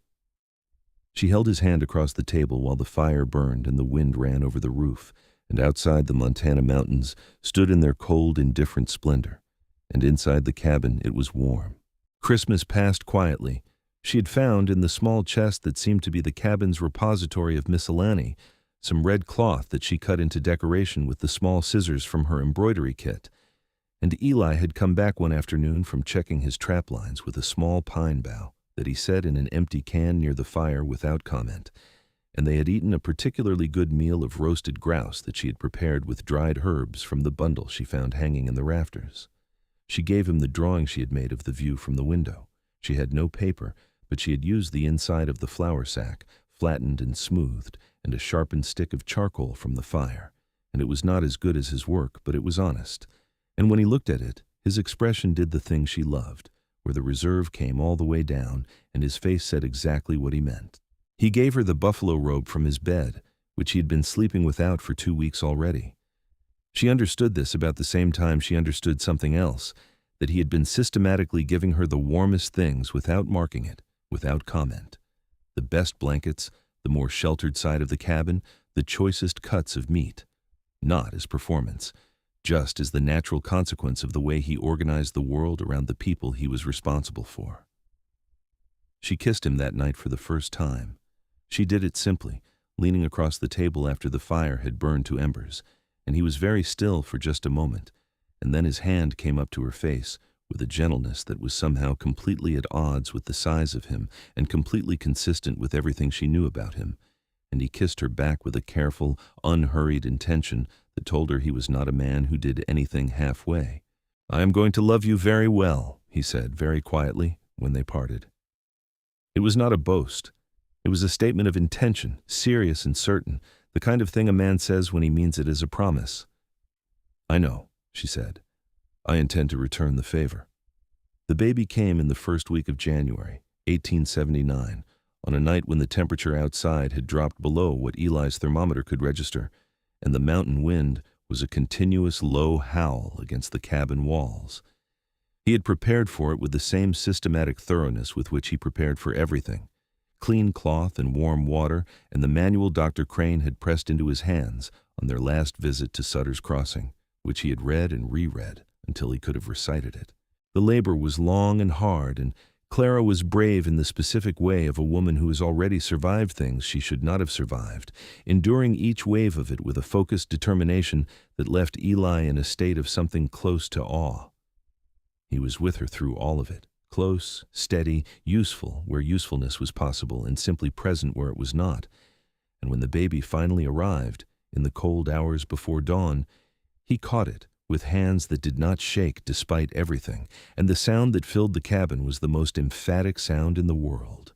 She held his hand across the table while the fire burned and the wind ran over the roof, and outside the Montana mountains stood in their cold, indifferent splendor, and inside the cabin it was warm. Christmas passed quietly. She had found in the small chest that seemed to be the cabin's repository of miscellany some red cloth that she cut into decoration with the small scissors from her embroidery kit, and Eli had come back one afternoon from checking his trap lines with a small pine bough that he set in an empty can near the fire without comment, and they had eaten a particularly good meal of roasted grouse that she had prepared with dried herbs from the bundle she found hanging in the rafters. She gave him the drawing she had made of the view from the window. She had no paper, but she had used the inside of the flour sack, flattened and smoothed, and a sharpened stick of charcoal from the fire, and it was not as good as his work, but it was honest. And when he looked at it, his expression did the thing she loved, where the reserve came all the way down, and his face said exactly what he meant. He gave her the buffalo robe from his bed, which he had been sleeping without for 2 weeks already. She understood this about the same time she understood something else, that he had been systematically giving her the warmest things without marking it, without comment. The best blankets, the more sheltered side of the cabin, the choicest cuts of meat. Not as performance, just as the natural consequence of the way he organized the world around the people he was responsible for. She kissed him that night for the first time. She did it simply, leaning across the table after the fire had burned to embers, and he was very still for just a moment, and then his hand came up to her face with a gentleness that was somehow completely at odds with the size of him and completely consistent with everything she knew about him, and he kissed her back with a careful, unhurried intention that told her he was not a man who did anything halfway. "I am going to love you very well," he said very quietly when they parted. It was not a boast. It was a statement of intention, serious and certain, the kind of thing a man says when he means it as a promise. "I know," she said. "I intend to return the favor." The baby came in the first week of January, 1879, on a night when the temperature outside had dropped below what Eli's thermometer could register, and the mountain wind was a continuous low howl against the cabin walls. He had prepared for it with the same systematic thoroughness with which he prepared for everything. Clean cloth and warm water, and the manual Dr. Crane had pressed into his hands on their last visit to Sutter's Crossing, which he had read and reread until he could have recited it. The labor was long and hard, and Clara was brave in the specific way of a woman who has already survived things she should not have survived, enduring each wave of it with a focused determination that left Eli in a state of something close to awe. He was with her through all of it, close, steady, useful where usefulness was possible, and simply present where it was not. And when the baby finally arrived, in the cold hours before dawn, he caught it with hands that did not shake despite everything, and the sound that filled the cabin was the most emphatic sound in the world.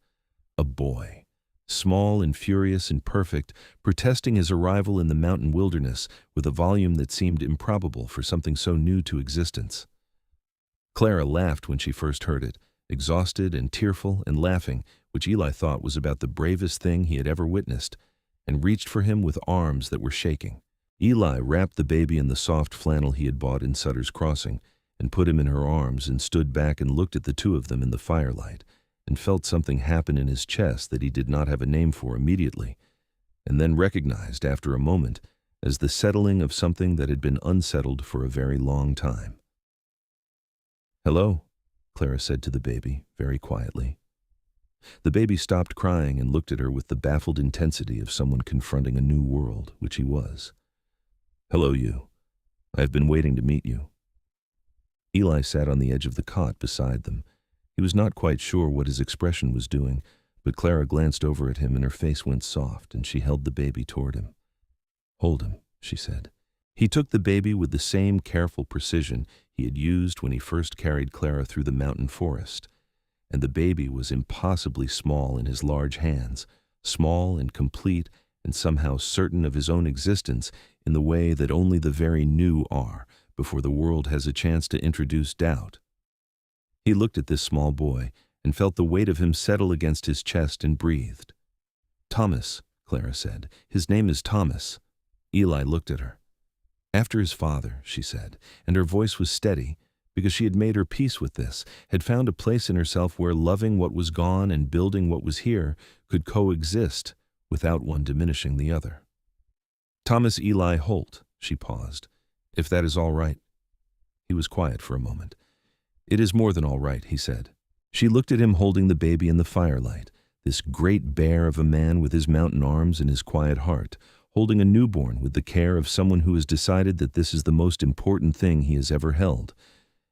A boy, small and furious and perfect, protesting his arrival in the mountain wilderness with a volume that seemed improbable for something so new to existence. Clara laughed when she first heard it, exhausted and tearful and laughing, which Eli thought was about the bravest thing he had ever witnessed, and reached for him with arms that were shaking. Eli wrapped the baby in the soft flannel he had bought in Sutter's Crossing and put him in her arms and stood back and looked at the two of them in the firelight and felt something happen in his chest that he did not have a name for immediately, and then recognized after a moment as the settling of something that had been unsettled for a very long time. "Hello," Clara said to the baby, very quietly. The baby stopped crying and looked at her with the baffled intensity of someone confronting a new world, which he was. "Hello, you. I have been waiting to meet you." Eli sat on the edge of the cot beside them. He was not quite sure what his expression was doing, but Clara glanced over at him and her face went soft, and she held the baby toward him. "Hold him," she said. He took the baby with the same careful precision he had used when he first carried Clara through the mountain forest, and the baby was impossibly small in his large hands, small and complete and somehow certain of his own existence in the way that only the very new are before the world has a chance to introduce doubt. He looked at this small boy and felt the weight of him settle against his chest and breathed. "Thomas," Clara said. "His name is Thomas." Eli looked at her. "After his father," she said, and her voice was steady, because she had made her peace with this, had found a place in herself where loving what was gone and building what was here could coexist without one diminishing the other. "Thomas Eli Holt," she paused, "if that is all right." He was quiet for a moment. "It is more than all right," he said. She looked at him holding the baby in the firelight, this great bear of a man with his mountain arms and his quiet heart, holding a newborn with the care of someone who has decided that this is the most important thing he has ever held,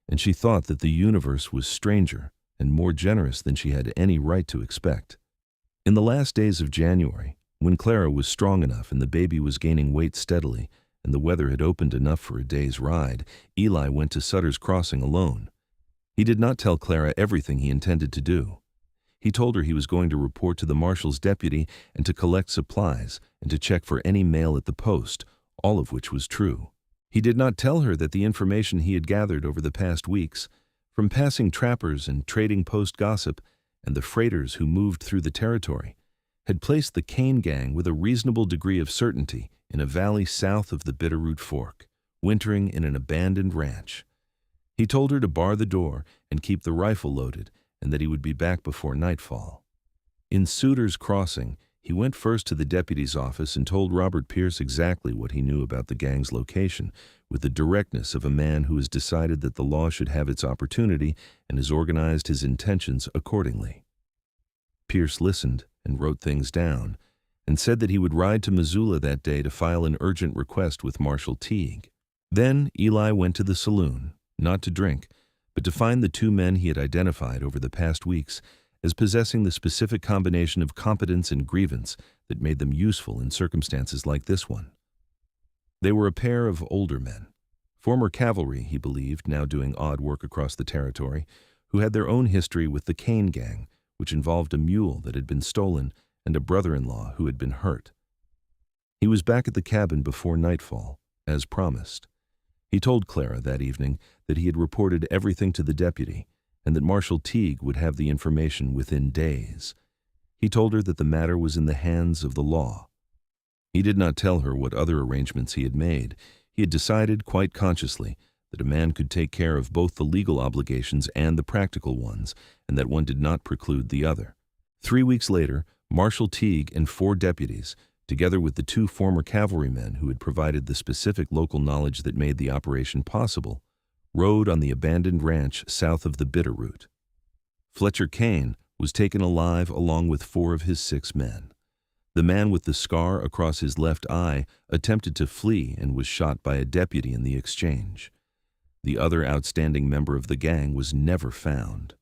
and she thought that the universe was stranger and more generous than she had any right to expect. In the last days of January, when Clara was strong enough and the baby was gaining weight steadily, and the weather had opened enough for a day's ride, Eli went to Sutter's Crossing alone. He did not tell Clara everything he intended to do. He told her he was going to report to the marshal's deputy and to collect supplies and to check for any mail at the post, all of which was true. He did not tell her that the information he had gathered over the past weeks, from passing trappers and trading post gossip and the freighters who moved through the territory, had placed the Kane gang with a reasonable degree of certainty in a valley south of the Bitterroot Fork, wintering in an abandoned ranch. He told her to bar the door and keep the rifle loaded, and that he would be back before nightfall. In Sutter's Crossing, he went first to the deputy's office and told Robert Pierce exactly what he knew about the gang's location, with the directness of a man who has decided that the law should have its opportunity and has organized his intentions accordingly. Pierce listened and wrote things down, and said that he would ride to Missoula that day to file an urgent request with Marshal Teague. Then Eli went to the saloon, not to drink, but to find the two men he had identified over the past weeks as possessing the specific combination of competence and grievance that made them useful in circumstances like this one. They were a pair of older men, former cavalry, he believed, now doing odd work across the territory, who had their own history with the Kane gang, which involved a mule that had been stolen and a brother-in-law who had been hurt. He was back at the cabin before nightfall, as promised. He told Clara that evening that he had reported everything to the deputy and that Marshal Teague would have the information within days. He told her that the matter was in the hands of the law. He did not tell her what other arrangements he had made. He had decided, quite consciously, that a man could take care of both the legal obligations and the practical ones, and that one did not preclude the other. 3 weeks later, Marshal Teague and 4 deputies, together with the 2 former cavalrymen who had provided the specific local knowledge that made the operation possible, rode on the abandoned ranch south of the Bitterroot. Fletcher Kane was taken alive along with 4 of his 6 men. The man with the scar across his left eye attempted to flee and was shot by a deputy in the exchange. The other outstanding member of the gang was never found.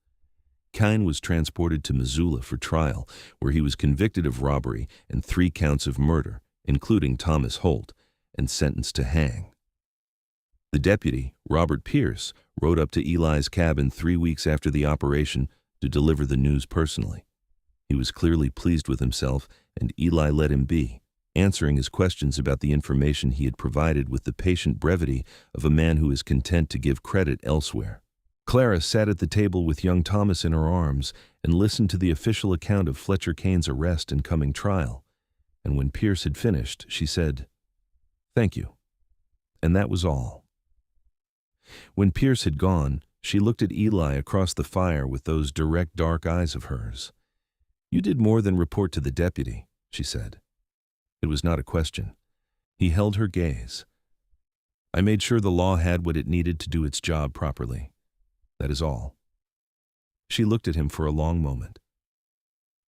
Kane was transported to Missoula for trial, where he was convicted of robbery and 3 counts of murder, including Thomas Holt, and sentenced to hang. The deputy, Robert Pierce, rode up to Eli's cabin 3 weeks after the operation to deliver the news personally. He was clearly pleased with himself, and Eli let him be, answering his questions about the information he had provided with the patient brevity of a man who is content to give credit elsewhere. Clara sat at the table with young Thomas in her arms and listened to the official account of Fletcher Kane's arrest and coming trial, and when Pierce had finished, she said, "Thank you." And that was all. When Pierce had gone, she looked at Eli across the fire with those direct dark eyes of hers. "You did more than report to the deputy," she said. It was not a question. He held her gaze. "I made sure the law had what it needed to do its job properly. That is all." She looked at him for a long moment.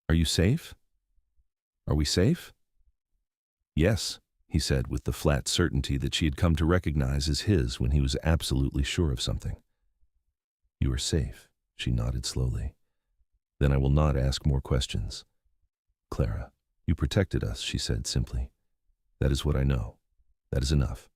"Are you safe? Are we safe?" "Yes," he said with the flat certainty that she had come to recognize as his when he was absolutely sure of something. "You are safe," she nodded slowly. "Then I will not ask more questions." "Clara, you protected us," she said simply. "That is what I know. That is enough."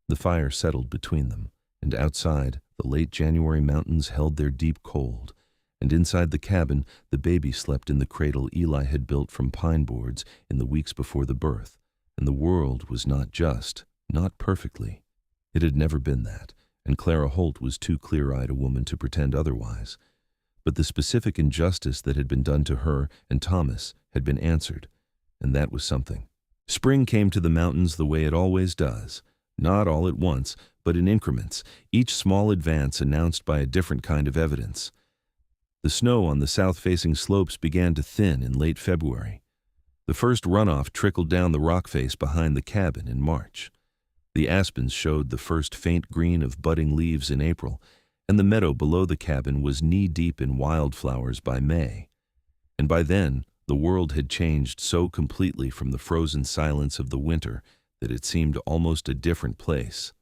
The fire settled between them, and outside, the late January mountains held their deep cold, and inside the cabin, the baby slept in the cradle Eli had built from pine boards in the weeks before the birth, and the world was not just, not perfectly. It had never been that, and Clara Holt was too clear-eyed a woman to pretend otherwise. But the specific injustice that had been done to her and Thomas had been answered, and that was something. Spring came to the mountains the way it always does, not all at once, but in increments, each small advance announced by a different kind of evidence. The snow on the south-facing slopes began to thin in late February. The first runoff trickled down the rock face behind the cabin in March. The aspens showed the first faint green of budding leaves in April, and the meadow below the cabin was knee-deep in wildflowers by May. And by then, the world had changed so completely from the frozen silence of the winter that it seemed almost a different place.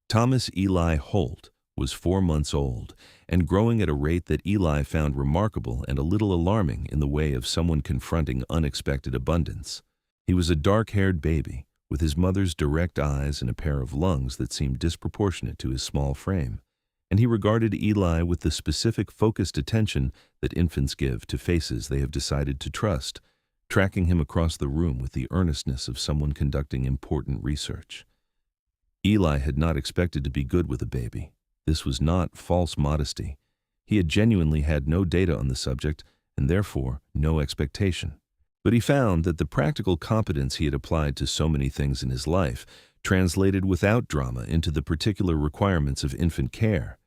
Thomas Eli Holt was 4 months old and growing at a rate that Eli found remarkable and a little alarming in the way of someone confronting unexpected abundance. He was a dark-haired baby, with his mother's direct eyes and a pair of lungs that seemed disproportionate to his small frame, and he regarded Eli with the specific focused attention that infants give to faces they have decided to trust, tracking him across the room with the earnestness of someone conducting important research. Eli had not expected to be good with a baby. This was not false modesty. He had genuinely had no data on the subject, and therefore no expectation. But he found that the practical competence he had applied to so many things in his life translated without drama into the particular requirements of infant care,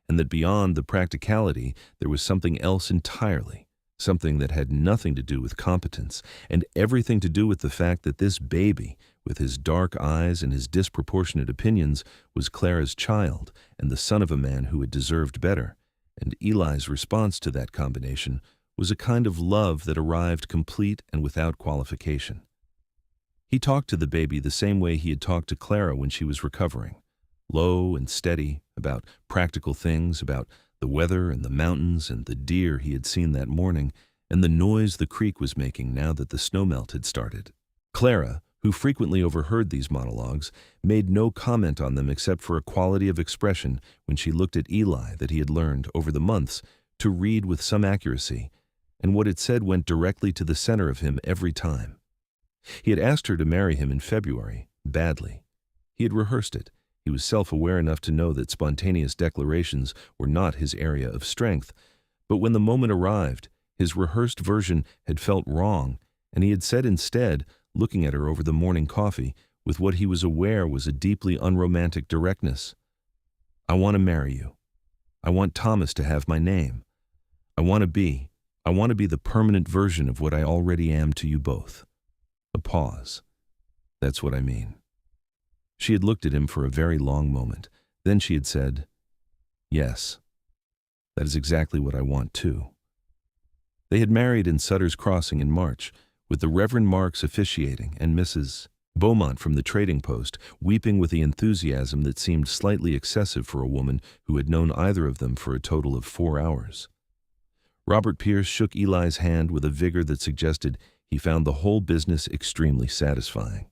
and that beyond the practicality there was something else entirely, something that had nothing to do with competence and everything to do with the fact that this baby, with his dark eyes and his disproportionate opinions, was Clara's child and the son of a man who had deserved better, and Eli's response to that combination was a kind of love that arrived complete and without qualification. He talked to the baby the same way he had talked to Clara when she was recovering, low and steady, about practical things, about the weather and the mountains and the deer he had seen that morning, and the noise the creek was making now that the snowmelt had started. Clara, who frequently overheard these monologues, made no comment on them except for a quality of expression when she looked at Eli that he had learned, over the months, to read with some accuracy, and what it said went directly to the center of him every time. He had asked her to marry him in February, badly. He had rehearsed it. He was self-aware enough to know that spontaneous declarations were not his area of strength, but when the moment arrived, his rehearsed version had felt wrong, and he had said instead, looking at her over the morning coffee, with what he was aware was a deeply unromantic directness, "I want to marry you. I want Thomas to have my name. I want to be the permanent version of what I already am to you both." A pause. "That's what I mean." She had looked at him for a very long moment. Then she had said, "Yes." That is exactly what I want, too. They had married in Sutter's Crossing in March, with the Reverend Marks officiating and Mrs. Beaumont from the trading post weeping with the enthusiasm that seemed slightly excessive for a woman who had known either of them for a total of 4 hours. Robert Pierce shook Eli's hand with a vigor that suggested he found the whole business extremely satisfying.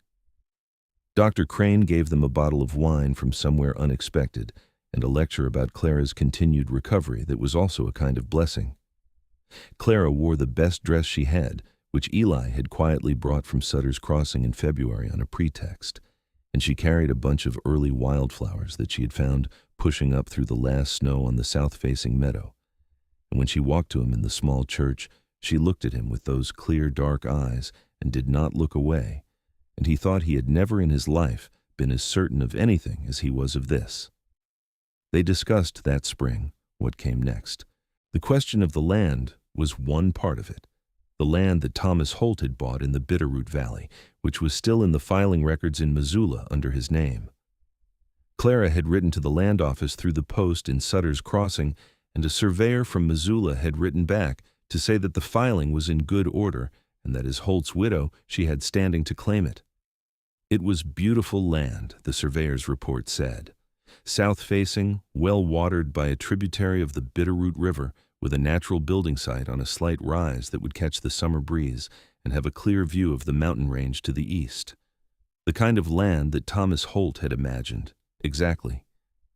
Dr. Crane gave them a bottle of wine from somewhere unexpected and a lecture about Clara's continued recovery that was also a kind of blessing. Clara wore the best dress she had, which Eli had quietly brought from Sutter's Crossing in February on a pretext, and she carried a bunch of early wildflowers that she had found pushing up through the last snow on the south-facing meadow. And when she walked to him in the small church, she looked at him with those clear, dark eyes and did not look away, and he thought he had never in his life been as certain of anything as he was of this. They discussed that spring what came next. The question of the land was one part of it. The land that Thomas Holt had bought in the Bitterroot Valley, which was still in the filing records in Missoula under his name. Clara had written to the land office through the post in Sutter's Crossing, and a surveyor from Missoula had written back to say that the filing was in good order and that as Holt's widow she had standing to claim it. It was beautiful land, the surveyor's report said. South-facing, well-watered by a tributary of the Bitterroot River, with a natural building site on a slight rise that would catch the summer breeze and have a clear view of the mountain range to the east. The kind of land that Thomas Holt had imagined, exactly.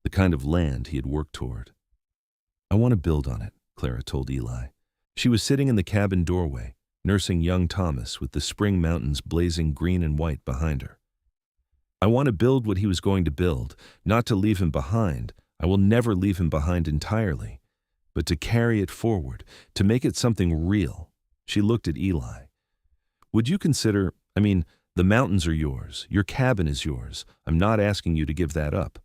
The kind of land he had worked toward. "I want to build on it," Clara told Eli. She was sitting in the cabin doorway, nursing young Thomas with the spring mountains blazing green and white behind her. "I want to build what he was going to build, not to leave him behind. I will never leave him behind entirely. But to carry it forward, to make it something real." She looked at Eli. "Would you consider, the mountains are yours, your cabin is yours. I'm not asking you to give that up."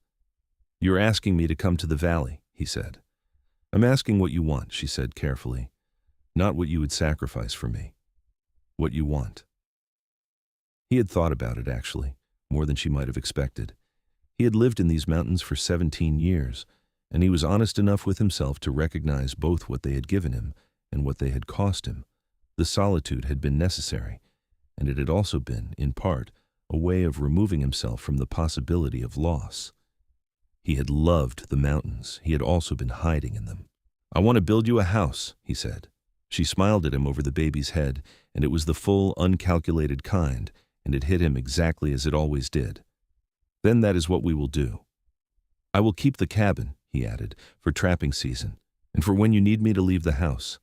"You're asking me to come to the valley," he said. "I'm asking what you want," she said carefully. "Not what you would sacrifice for me. What you want." He had thought about it, actually, more than she might have expected. He had lived in these mountains for 17 years, and he was honest enough with himself to recognize both what they had given him and what they had cost him. The solitude had been necessary, and it had also been, in part, a way of removing himself from the possibility of loss. He had loved the mountains. He had also been hiding in them. "I want to build you a house," he said. She smiled at him over the baby's head, and it was the full, uncalculated kind, and it hit him exactly as it always did. "Then that is what we will do. I will keep the cabin," he added, "for trapping season, and for when you need me to leave the house."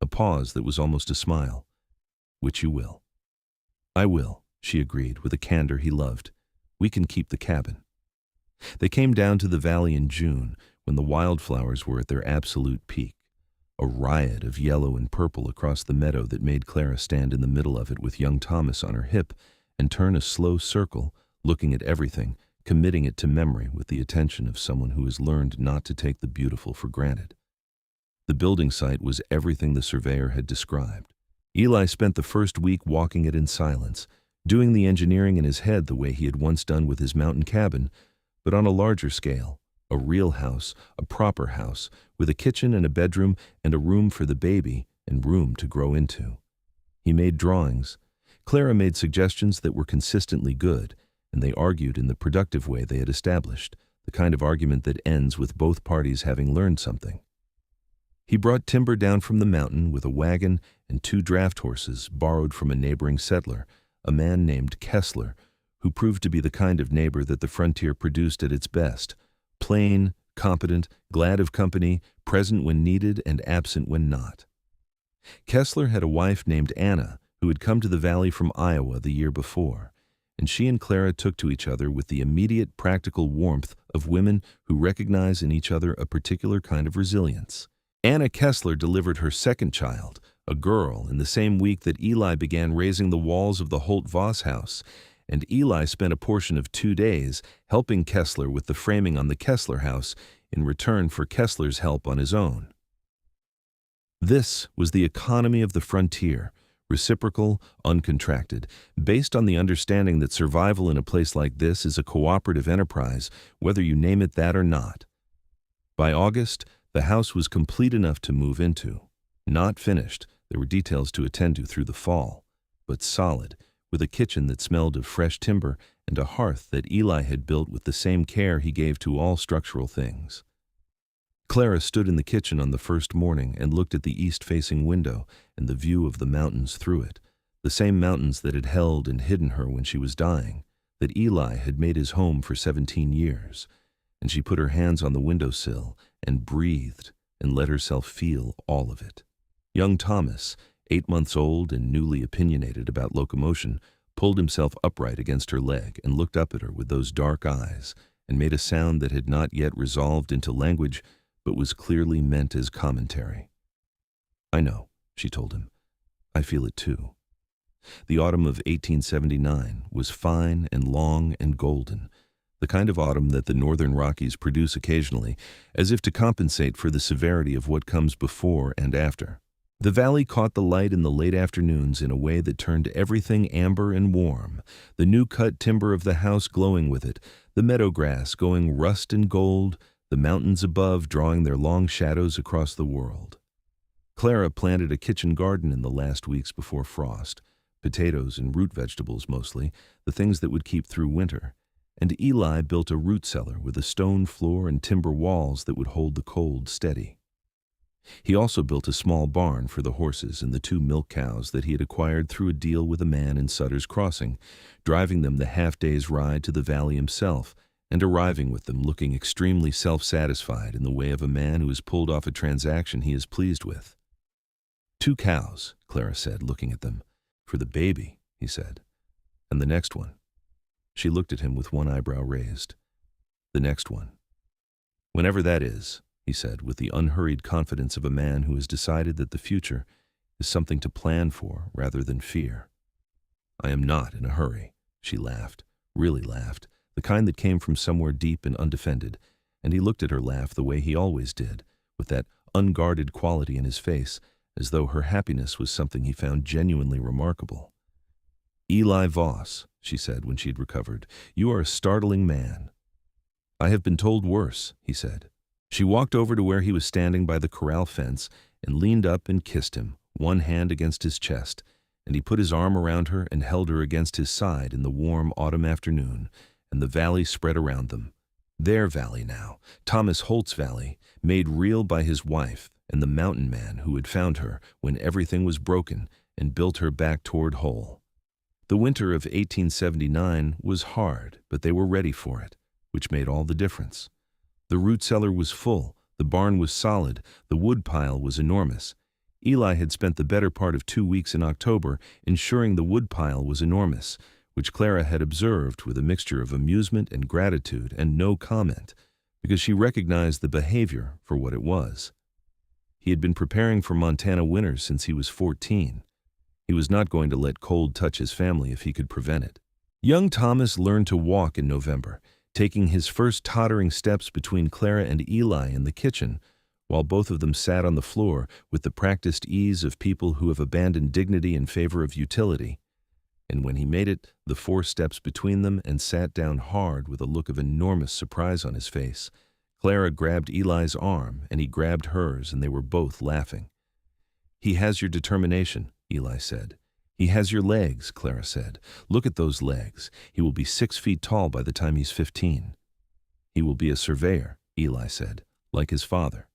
A pause that was almost a smile. "Which you will." "I will," she agreed with a candor he loved. "We can keep the cabin." They came down to the valley in June, when the wildflowers were at their absolute peak. A riot of yellow and purple across the meadow that made Clara stand in the middle of it with young Thomas on her hip and turn a slow circle, looking at everything, committing it to memory with the attention of someone who has learned not to take the beautiful for granted. The building site was everything the surveyor had described. Eli spent the first week walking it in silence, doing the engineering in his head the way he had once done with his mountain cabin, but on a larger scale, a real house, a proper house, with a kitchen and a bedroom and a room for the baby and room to grow into. He made drawings. Clara made suggestions that were consistently good, and they argued in the productive way they had established, the kind of argument that ends with both parties having learned something. He brought timber down from the mountain with a wagon and 2 draft horses borrowed from a neighboring settler, a man named Kessler, who proved to be the kind of neighbor that the frontier produced at its best: plain, competent, glad of company, present when needed and absent when not. Kessler had a wife named Anna who had come to the valley from Iowa the year before, and she and Clara took to each other with the immediate practical warmth of women who recognize in each other a particular kind of resilience. Anna Kessler delivered her second child, a girl, in the same week that Eli began raising the walls of the Holt Voss house, and Eli spent a portion of 2 days helping Kessler with the framing on the Kessler house in return for Kessler's help on his own. This was the economy of the frontier, reciprocal, uncontracted, based on the understanding that survival in a place like this is a cooperative enterprise, whether you name it that or not. By August, The house was complete enough to move into. Not finished, there were details to attend to through the fall, but solid, with a kitchen that smelled of fresh timber and a hearth that Eli had built with the same care he gave to all structural things. Clara stood in the kitchen on the first morning and looked at the east-facing window and the view of the mountains through it, the same mountains that had held and hidden her when she was dying, that Eli had made his home for 17 years, and she put her hands on the windowsill and breathed and let herself feel all of it. Young Thomas, 8 months old and newly opinionated about locomotion, pulled himself upright against her leg and looked up at her with those dark eyes and made a sound that had not yet resolved into language but was clearly meant as commentary. "I know," she told him. "I feel it too." The autumn of 1879 was fine and long and golden, the kind of autumn that the northern Rockies produce occasionally, as if to compensate for the severity of what comes before and after. The valley caught the light in the late afternoons in a way that turned everything amber and warm, the new-cut timber of the house glowing with it, the meadow grass going rust and gold, the mountains above drawing their long shadows across the world. Clara planted a kitchen garden in the last weeks before frost, potatoes and root vegetables mostly, the things that would keep through winter, and Eli built a root cellar with a stone floor and timber walls that would hold the cold steady. He also built a small barn for the horses and the 2 milk cows that he had acquired through a deal with a man in Sutter's Crossing, driving them the half-day's ride to the valley himself, and arriving with them looking extremely self-satisfied in the way of a man who has pulled off a transaction he is pleased with. 2 cows, Clara said, looking at them. "For the baby," he said. "And the next one?" She looked at him with one eyebrow raised. "The next one." "Whenever that is," he said, with the unhurried confidence of a man who has decided that the future is something to plan for rather than fear. "I am not in a hurry," she laughed, really laughed, the kind that came from somewhere deep and undefended, and he looked at her laugh the way he always did, with that unguarded quality in his face, as though her happiness was something he found genuinely remarkable. "Eli Voss," she said when she had recovered, "you are a startling man." "I have been told worse," he said. She walked over to where he was standing by the corral fence and leaned up and kissed him, one hand against his chest, and he put his arm around her and held her against his side in the warm autumn afternoon, and the valley spread around them. Their valley now, Thomas Holt's valley, made real by his wife and the mountain man who had found her when everything was broken and built her back toward whole. The winter of 1879 was hard, but they were ready for it, which made all the difference. The root cellar was full, the barn was solid, the wood pile was enormous. Eli had spent the better part of 2 weeks in October ensuring the wood pile was enormous, which Clara had observed with a mixture of amusement and gratitude and no comment, because she recognized the behavior for what it was. He had been preparing for Montana winter since he was 14. He was not going to let cold touch his family if he could prevent it. Young Thomas learned to walk in November, taking his first tottering steps between Clara and Eli in the kitchen, while both of them sat on the floor with the practiced ease of people who have abandoned dignity in favor of utility. And when he made it, the 4 steps between them and sat down hard with a look of enormous surprise on his face, Clara grabbed Eli's arm and he grabbed hers and they were both laughing. "He has your determination," Eli said. "He has your legs," Clara said. "Look at those legs. He will be 6 feet tall by the time he's 15. "He will be a surveyor," Eli said, "like his father."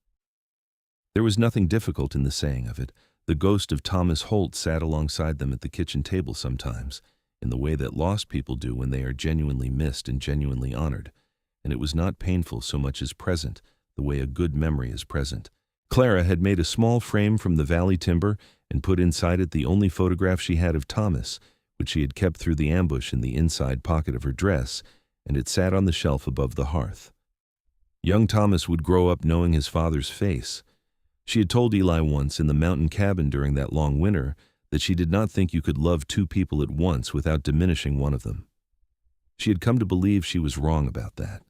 There was nothing difficult in the saying of it. The ghost of Thomas Holt sat alongside them at the kitchen table sometimes, in the way that lost people do when they are genuinely missed and genuinely honored, and it was not painful so much as present, the way a good memory is present. Clara had made a small frame from the valley timber and put inside it the only photograph she had of Thomas, which she had kept through the ambush in the inside pocket of her dress, and it sat on the shelf above the hearth. Young Thomas would grow up knowing his father's face. She had told Eli once in the mountain cabin during that long winter that she did not think you could love 2 people at once without diminishing one of them. She had come to believe she was wrong about that.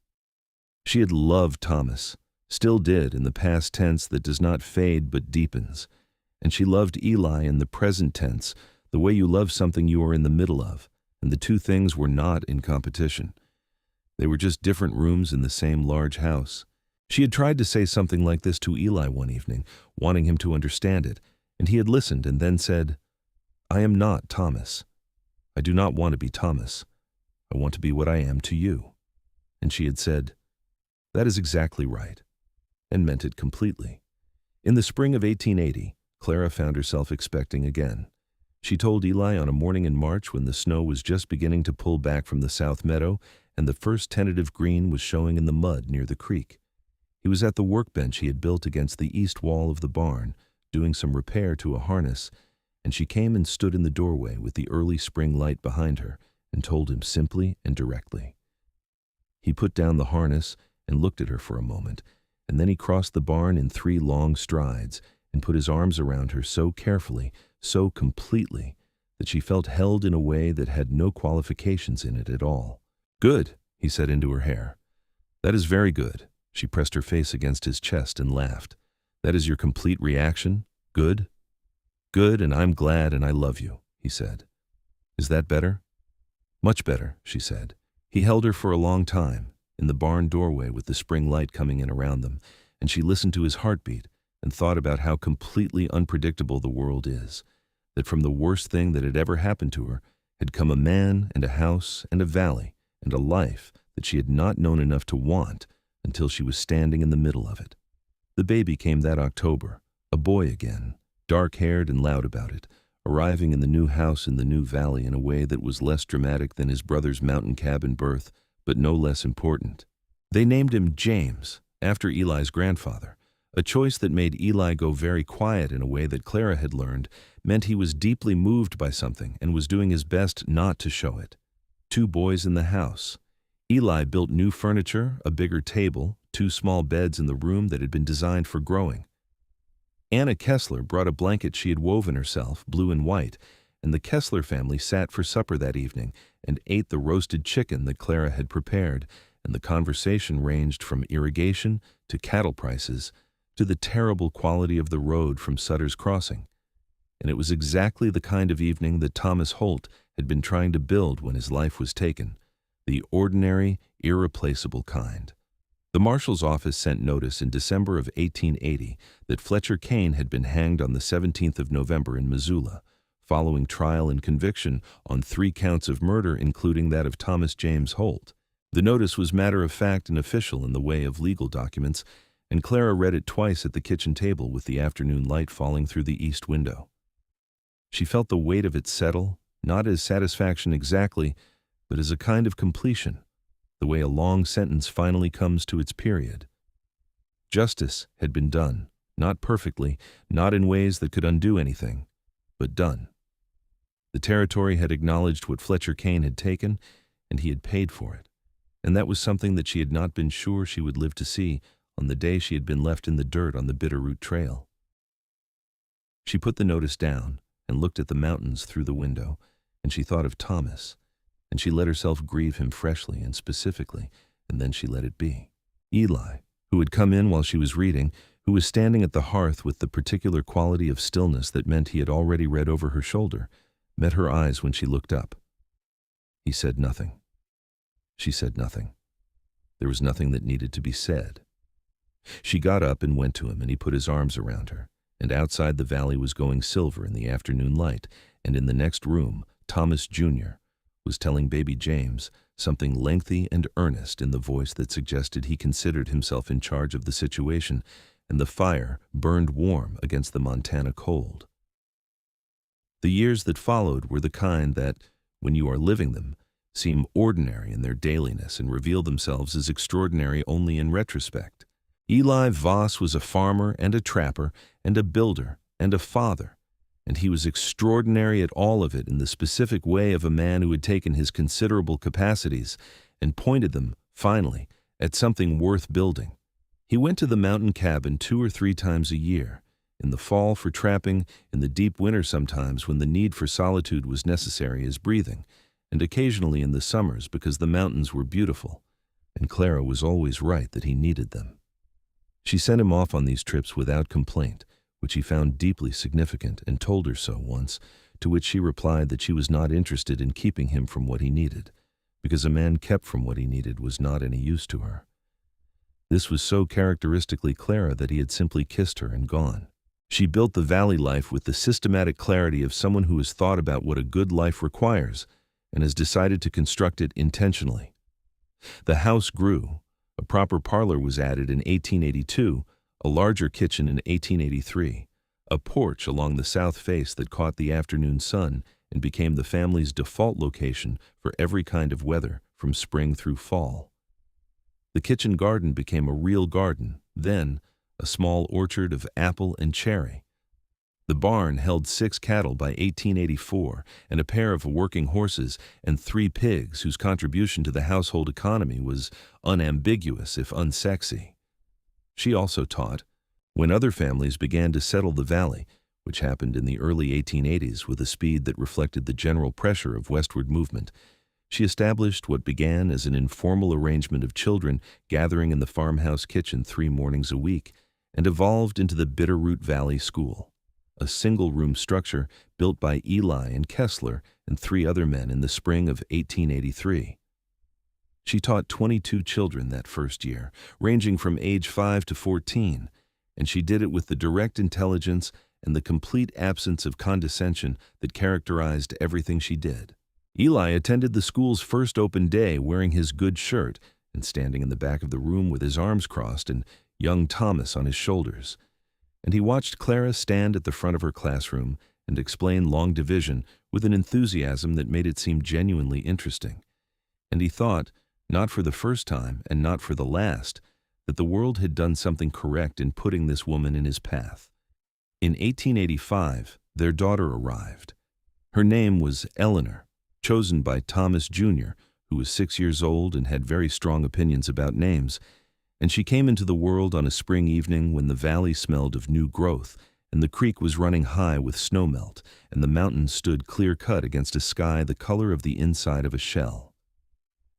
She had loved Thomas, still did in the past tense that does not fade but deepens, and she loved Eli in the present tense, the way you love something you are in the middle of, and the 2 things were not in competition. They were just different rooms in the same large house. She had tried to say something like this to Eli one evening, wanting him to understand it, and he had listened and then said, "I am not Thomas. I do not want to be Thomas. I want to be what I am to you." And she had said, "That is exactly right," and meant it completely. In the spring of 1880, Clara found herself expecting again. She told Eli on a morning in March when the snow was just beginning to pull back from the south meadow and the first tentative green was showing in the mud near the creek. He was at the workbench he had built against the east wall of the barn, doing some repair to a harness, and she came and stood in the doorway with the early spring light behind her and told him simply and directly. He put down the harness and looked at her for a moment, and then he crossed the barn in 3 long strides and put his arms around her so carefully, so completely, that she felt held in a way that had no qualifications in it at all. "Good," he said into her hair. "That is very good." She pressed her face against his chest and laughed. "That is your complete reaction? Good?" "Good, and I'm glad and I love you," he said. "Is that better?" "Much better," she said. He held her for a long time, in the barn doorway with the spring light coming in around them, and she listened to his heartbeat and thought about how completely unpredictable the world is, that from the worst thing that had ever happened to her had come a man and a house and a valley and a life that she had not known enough to want until she was standing in the middle of it. The baby came that October, a boy again, dark-haired and loud about it, arriving in the new house in the new valley in a way that was less dramatic than his brother's mountain cabin birth, but no less important. They named him James, after Eli's grandfather, a choice that made Eli go very quiet in a way that Clara had learned meant he was deeply moved by something and was doing his best not to show it. 2 boys in the house. Eli built new furniture, a bigger table, 2 small beds in the room that had been designed for growing. Anna Kessler brought a blanket she had woven herself, blue and white, and the Kessler family sat for supper that evening and ate the roasted chicken that Clara had prepared, and the conversation ranged from irrigation to cattle prices to the terrible quality of the road from Sutter's Crossing. And it was exactly the kind of evening that Thomas Holt had been trying to build when his life was taken, the ordinary, irreplaceable kind. The marshal's office sent notice in December of 1880 that Fletcher Kane had been hanged on the 17th of November in Missoula, following trial and conviction on 3 counts of murder, including that of Thomas James Holt. The notice was matter-of-fact and official in the way of legal documents, and Clara read it twice at the kitchen table with the afternoon light falling through the east window. She felt the weight of it settle, not as satisfaction exactly, but as a kind of completion, the way a long sentence finally comes to its period. Justice had been done, not perfectly, not in ways that could undo anything, but done. The territory had acknowledged what Fletcher Kane had taken, and he had paid for it, and that was something that she had not been sure she would live to see on the day she had been left in the dirt on the Bitterroot Trail. She put the notice down and looked at the mountains through the window, and she thought of Thomas, and she let herself grieve him freshly and specifically, and then she let it be. Eli, who had come in while she was reading, who was standing at the hearth with the particular quality of stillness that meant he had already read over her shoulder, met her eyes when she looked up. He said nothing. She said nothing. There was nothing that needed to be said. She got up and went to him, and he put his arms around her, and outside the valley was going silver in the afternoon light, and in the next room, Thomas Jr. was telling baby James something lengthy and earnest in the voice that suggested he considered himself in charge of the situation, and the fire burned warm against the Montana cold. The years that followed were the kind that, when you are living them, seem ordinary in their dailiness and reveal themselves as extraordinary only in retrospect. Eli Voss was a farmer and a trapper and a builder and a father, and he was extraordinary at all of it in the specific way of a man who had taken his considerable capacities and pointed them, finally, at something worth building. He went to the mountain cabin 2 or 3 times a year, in the fall for trapping, in the deep winter sometimes when the need for solitude was necessary as breathing, and occasionally in the summers because the mountains were beautiful, and Clara was always right that he needed them. She sent him off on these trips without complaint, which he found deeply significant and told her so once, to which she replied that she was not interested in keeping him from what he needed, because a man kept from what he needed was not any use to her. This was so characteristically Clara that he had simply kissed her and gone. She built the valley life with the systematic clarity of someone who has thought about what a good life requires and has decided to construct it intentionally. The house grew. A proper parlor was added in 1882, a larger kitchen in 1883, a porch along the south face that caught the afternoon sun and became the family's default location for every kind of weather, from spring through fall. The kitchen garden became a real garden, then a small orchard of apple and cherry. The barn held 6 cattle by 1884 and a pair of working horses and 3 pigs whose contribution to the household economy was unambiguous if unsexy. She also taught. When other families began to settle the valley, which happened in the early 1880s with a speed that reflected the general pressure of westward movement, she established what began as an informal arrangement of children gathering in the farmhouse kitchen 3 mornings a week and evolved into the Bitterroot Valley School, a single-room structure built by Eli and Kessler and 3 other men in the spring of 1883. She taught 22 children that first year, ranging from age 5 to 14, and she did it with the direct intelligence and the complete absence of condescension that characterized everything she did. Eli attended the school's first open day wearing his good shirt and standing in the back of the room with his arms crossed and young Thomas on his shoulders. And he watched Clara stand at the front of her classroom and explain long division with an enthusiasm that made it seem genuinely interesting. And he thought, not for the first time and not for the last, that the world had done something correct in putting this woman in his path. In 1885, their daughter arrived. Her name was Eleanor, chosen by Thomas Jr., who was 6 years old and had very strong opinions about names, and she came into the world on a spring evening when the valley smelled of new growth, and the creek was running high with snowmelt, and the mountains stood clear-cut against a sky the color of the inside of a shell.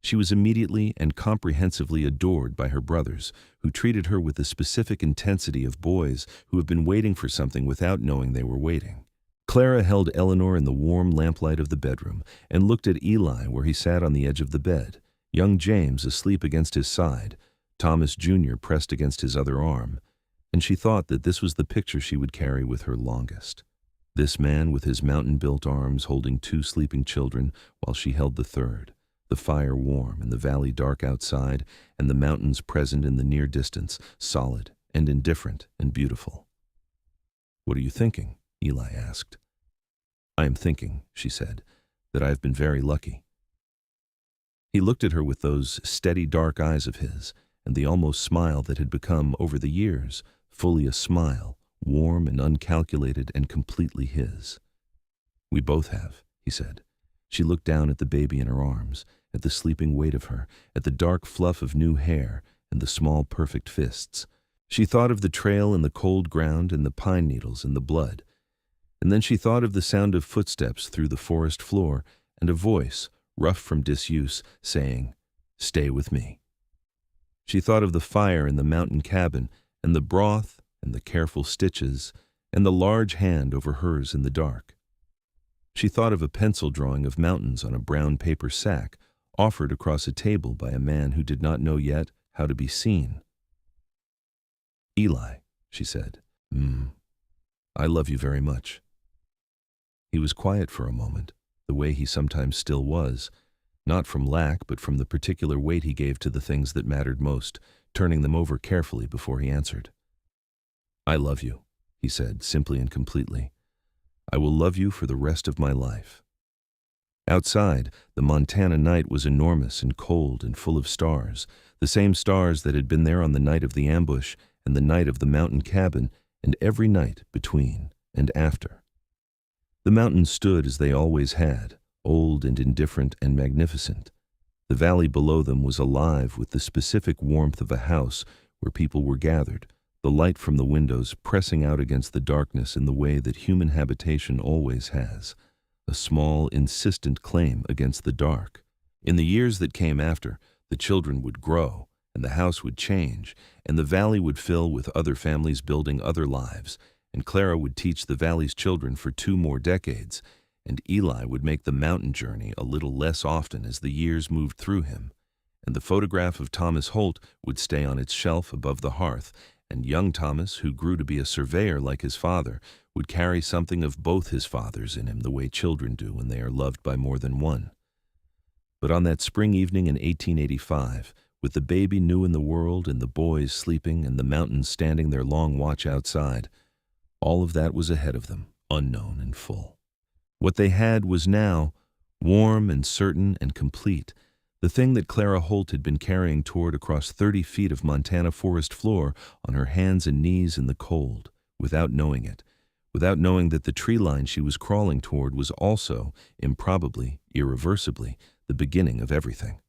She was immediately and comprehensively adored by her brothers, who treated her with the specific intensity of boys who have been waiting for something without knowing they were waiting. Clara held Eleanor in the warm lamplight of the bedroom and looked at Eli where he sat on the edge of the bed, young James asleep against his side, Thomas Jr. pressed against his other arm, and she thought that this was the picture she would carry with her longest. This man with his mountain-built arms holding 2 sleeping children while she held the third, the fire warm and the valley dark outside and the mountains present in the near distance, solid and indifferent and beautiful. "What are you thinking?" Eli asked. "I am thinking," she said, "that I have been very lucky." He looked at her with those steady dark eyes of his, and the almost smile that had become, over the years, fully a smile, warm and uncalculated and completely his. "We both have," he said. She looked down at the baby in her arms, at the sleeping weight of her, at the dark fluff of new hair and the small perfect fists. She thought of the trail in the cold ground and the pine needles and the blood. And then she thought of the sound of footsteps through the forest floor and a voice, rough from disuse, saying, "Stay with me." She thought of the fire in the mountain cabin and the broth and the careful stitches and the large hand over hers in the dark. She thought of a pencil drawing of mountains on a brown paper sack offered across a table by a man who did not know yet how to be seen. "Eli," she said, "I love you very much." He was quiet for a moment, the way he sometimes still was, not from lack but from the particular weight he gave to the things that mattered most, turning them over carefully before he answered. "I love you," he said, simply and completely. "I will love you for the rest of my life." Outside, the Montana night was enormous and cold and full of stars, the same stars that had been there on the night of the ambush and the night of the mountain cabin and every night between and after. The mountains stood as they always had, old and indifferent and magnificent. The valley below them was alive with the specific warmth of a house where people were gathered, the light from the windows pressing out against the darkness in the way that human habitation always has, a small, insistent claim against the dark. In the years that came after, the children would grow, and the house would change, and the valley would fill with other families building other lives, and Clara would teach the valley's children for 2 more decades, and Eli would make the mountain journey a little less often as the years moved through him, and the photograph of Thomas Holt would stay on its shelf above the hearth, and young Thomas, who grew to be a surveyor like his father, would carry something of both his fathers in him the way children do when they are loved by more than one. But on that spring evening in 1885, with the baby new in the world and the boys sleeping and the mountains standing their long watch outside, all of that was ahead of them, unknown and full. What they had was now, warm and certain and complete, the thing that Clara Holt had been carrying toward across 30 feet of Montana forest floor on her hands and knees in the cold, without knowing it, without knowing that the tree line she was crawling toward was also, improbably, irreversibly, the beginning of everything.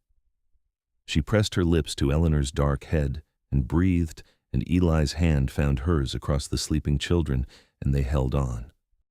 She pressed her lips to Eleanor's dark head and breathed, and Eli's hand found hers across the sleeping children, and they held on.